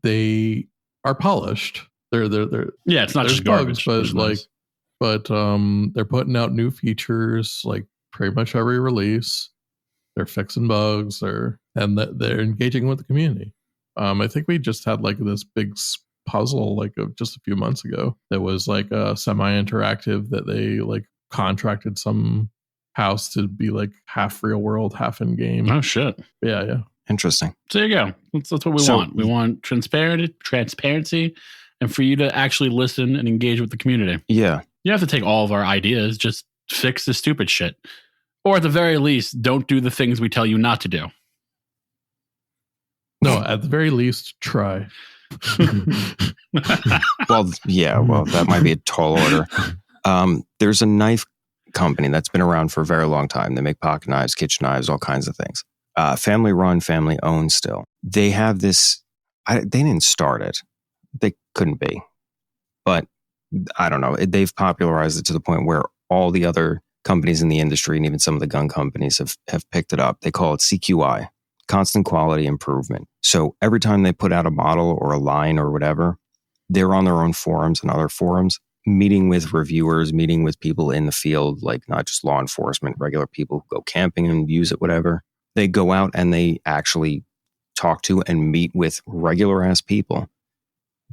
they are polished. They're yeah, it's not just garbage, bugs, but they're putting out new features like pretty much every release. They're fixing bugs, and they're engaging with the community. I think we just had like this big puzzle like just a few months ago that was like a semi-interactive that they like contracted some house to be like half real world, half in game. Oh shit! Yeah. Interesting. So there you go. That's what we want. We want transparency, and for you to actually listen and engage with the community. Yeah. You have to take all of our ideas, just fix the stupid shit. Or at the very least, don't do the things we tell you not to do. No, at the very least, try. Well, that might be a tall order. There's a knife company that's been around for a very long time. They make pocket knives, kitchen knives, all kinds of things. Family run, family owned still. They have this, they didn't start it. They couldn't be. But I don't know. They've popularized it to the point where all the other companies in the industry and even some of the gun companies have picked it up. They call it CQI, constant quality improvement. So every time they put out a model or a line or whatever, they're on their own forums and other forums meeting with reviewers, meeting with people in the field, like not just law enforcement, regular people who go camping and use it, whatever. They go out and they actually talk to and meet with regular ass people.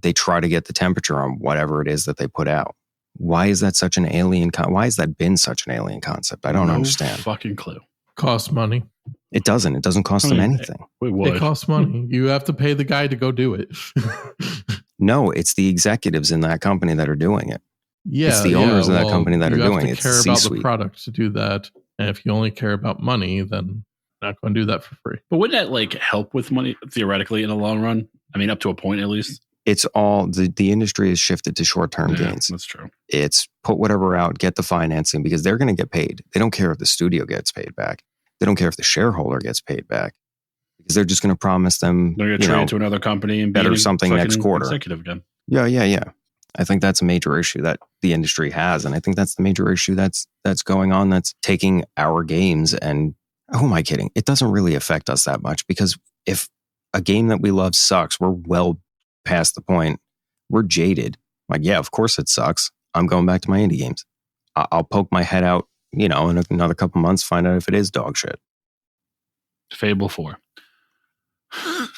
They try to get the temperature on whatever it is that they put out. Why is that such an alien? Why has that been such an alien concept? I don't understand. Fucking clue. Costs money. It doesn't. It doesn't cost them anything. It costs money. You have to pay the guy to go do it. No, it's the executives in that company that are doing it. Yeah, it's the owners of that company that are doing it. You have to care about the product to do that. And if you only care about money, then you're not going to do that for free. But wouldn't that like help with money theoretically in the long run? I mean, up to a point at least. It's all the industry has shifted to short-term gains. That's true. It's put whatever out, get the financing because they're going to get paid. They don't care if the studio gets paid back. They don't care if the shareholder gets paid back because they're just going to promise them they're going to trade to another company and better something next quarter. Executive again. Yeah. I think that's a major issue that the industry has, and I think that's the major issue that's going on. That's taking our games and who am I kidding? It doesn't really affect us that much because if a game that we love sucks, we're well past the point. We're jaded. Like, yeah, of course it sucks. I'm going back to my indie games. I'll poke my head out, in another couple months, find out if it is dog shit. Fable 4.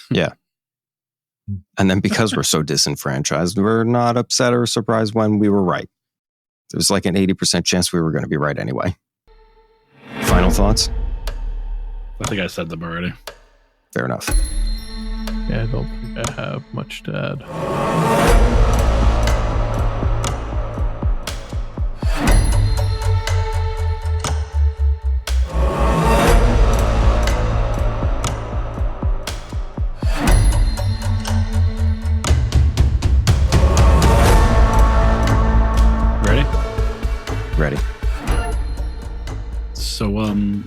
Yeah. And then because we're so disenfranchised, we're not upset or surprised when we were right. There's like an 80% chance we were going to be right anyway. Final thoughts? I think I said them already. Fair enough. Yeah, I don't think I have much to add. Ready. So,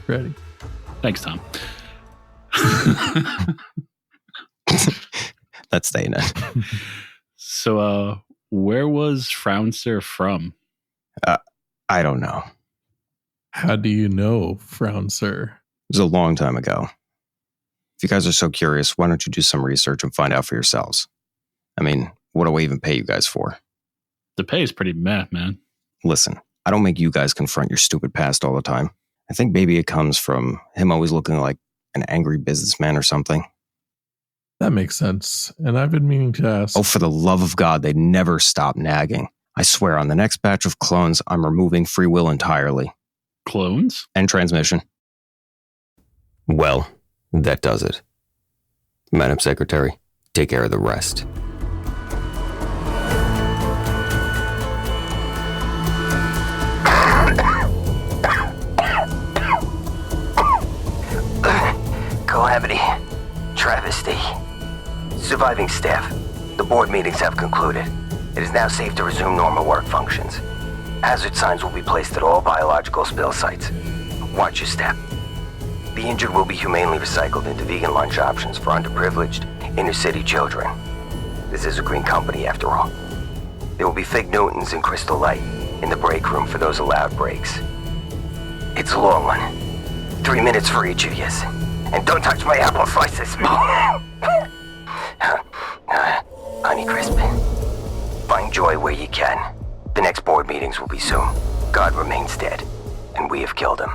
ready. Thanks, Tom. That's staying in. So, where was Frownser from? I don't know. How do you know, Frownser? It was a long time ago. If you guys are so curious, why don't you do some research and find out for yourselves? I mean, what do I even pay you guys for? The pay is pretty meh, man. Listen, I don't make you guys confront your stupid past all the time. I think maybe it comes from him always looking like an angry businessman or something. That makes sense. And I've been meaning to ask. Oh, for the love of God, they never stop nagging. I swear, on the next batch of clones, I'm removing free will entirely. Clones? And transmission. Well, that does it. Madam Secretary, take care of the rest. Calamity. Travesty. Surviving staff. The board meetings have concluded. It is now safe to resume normal work functions. Hazard signs will be placed at all biological spill sites. Watch your step. The injured will be humanely recycled into vegan lunch options for underprivileged, inner-city children. This is a green company, after all. There will be Fig Newtons and Crystal Light in the break room for those allowed breaks. It's a long one. 3 minutes for each of yous. And don't touch my apple slices. Honey Crisp. Find joy where you can. The next board meetings will be soon. God remains dead, and we have killed him.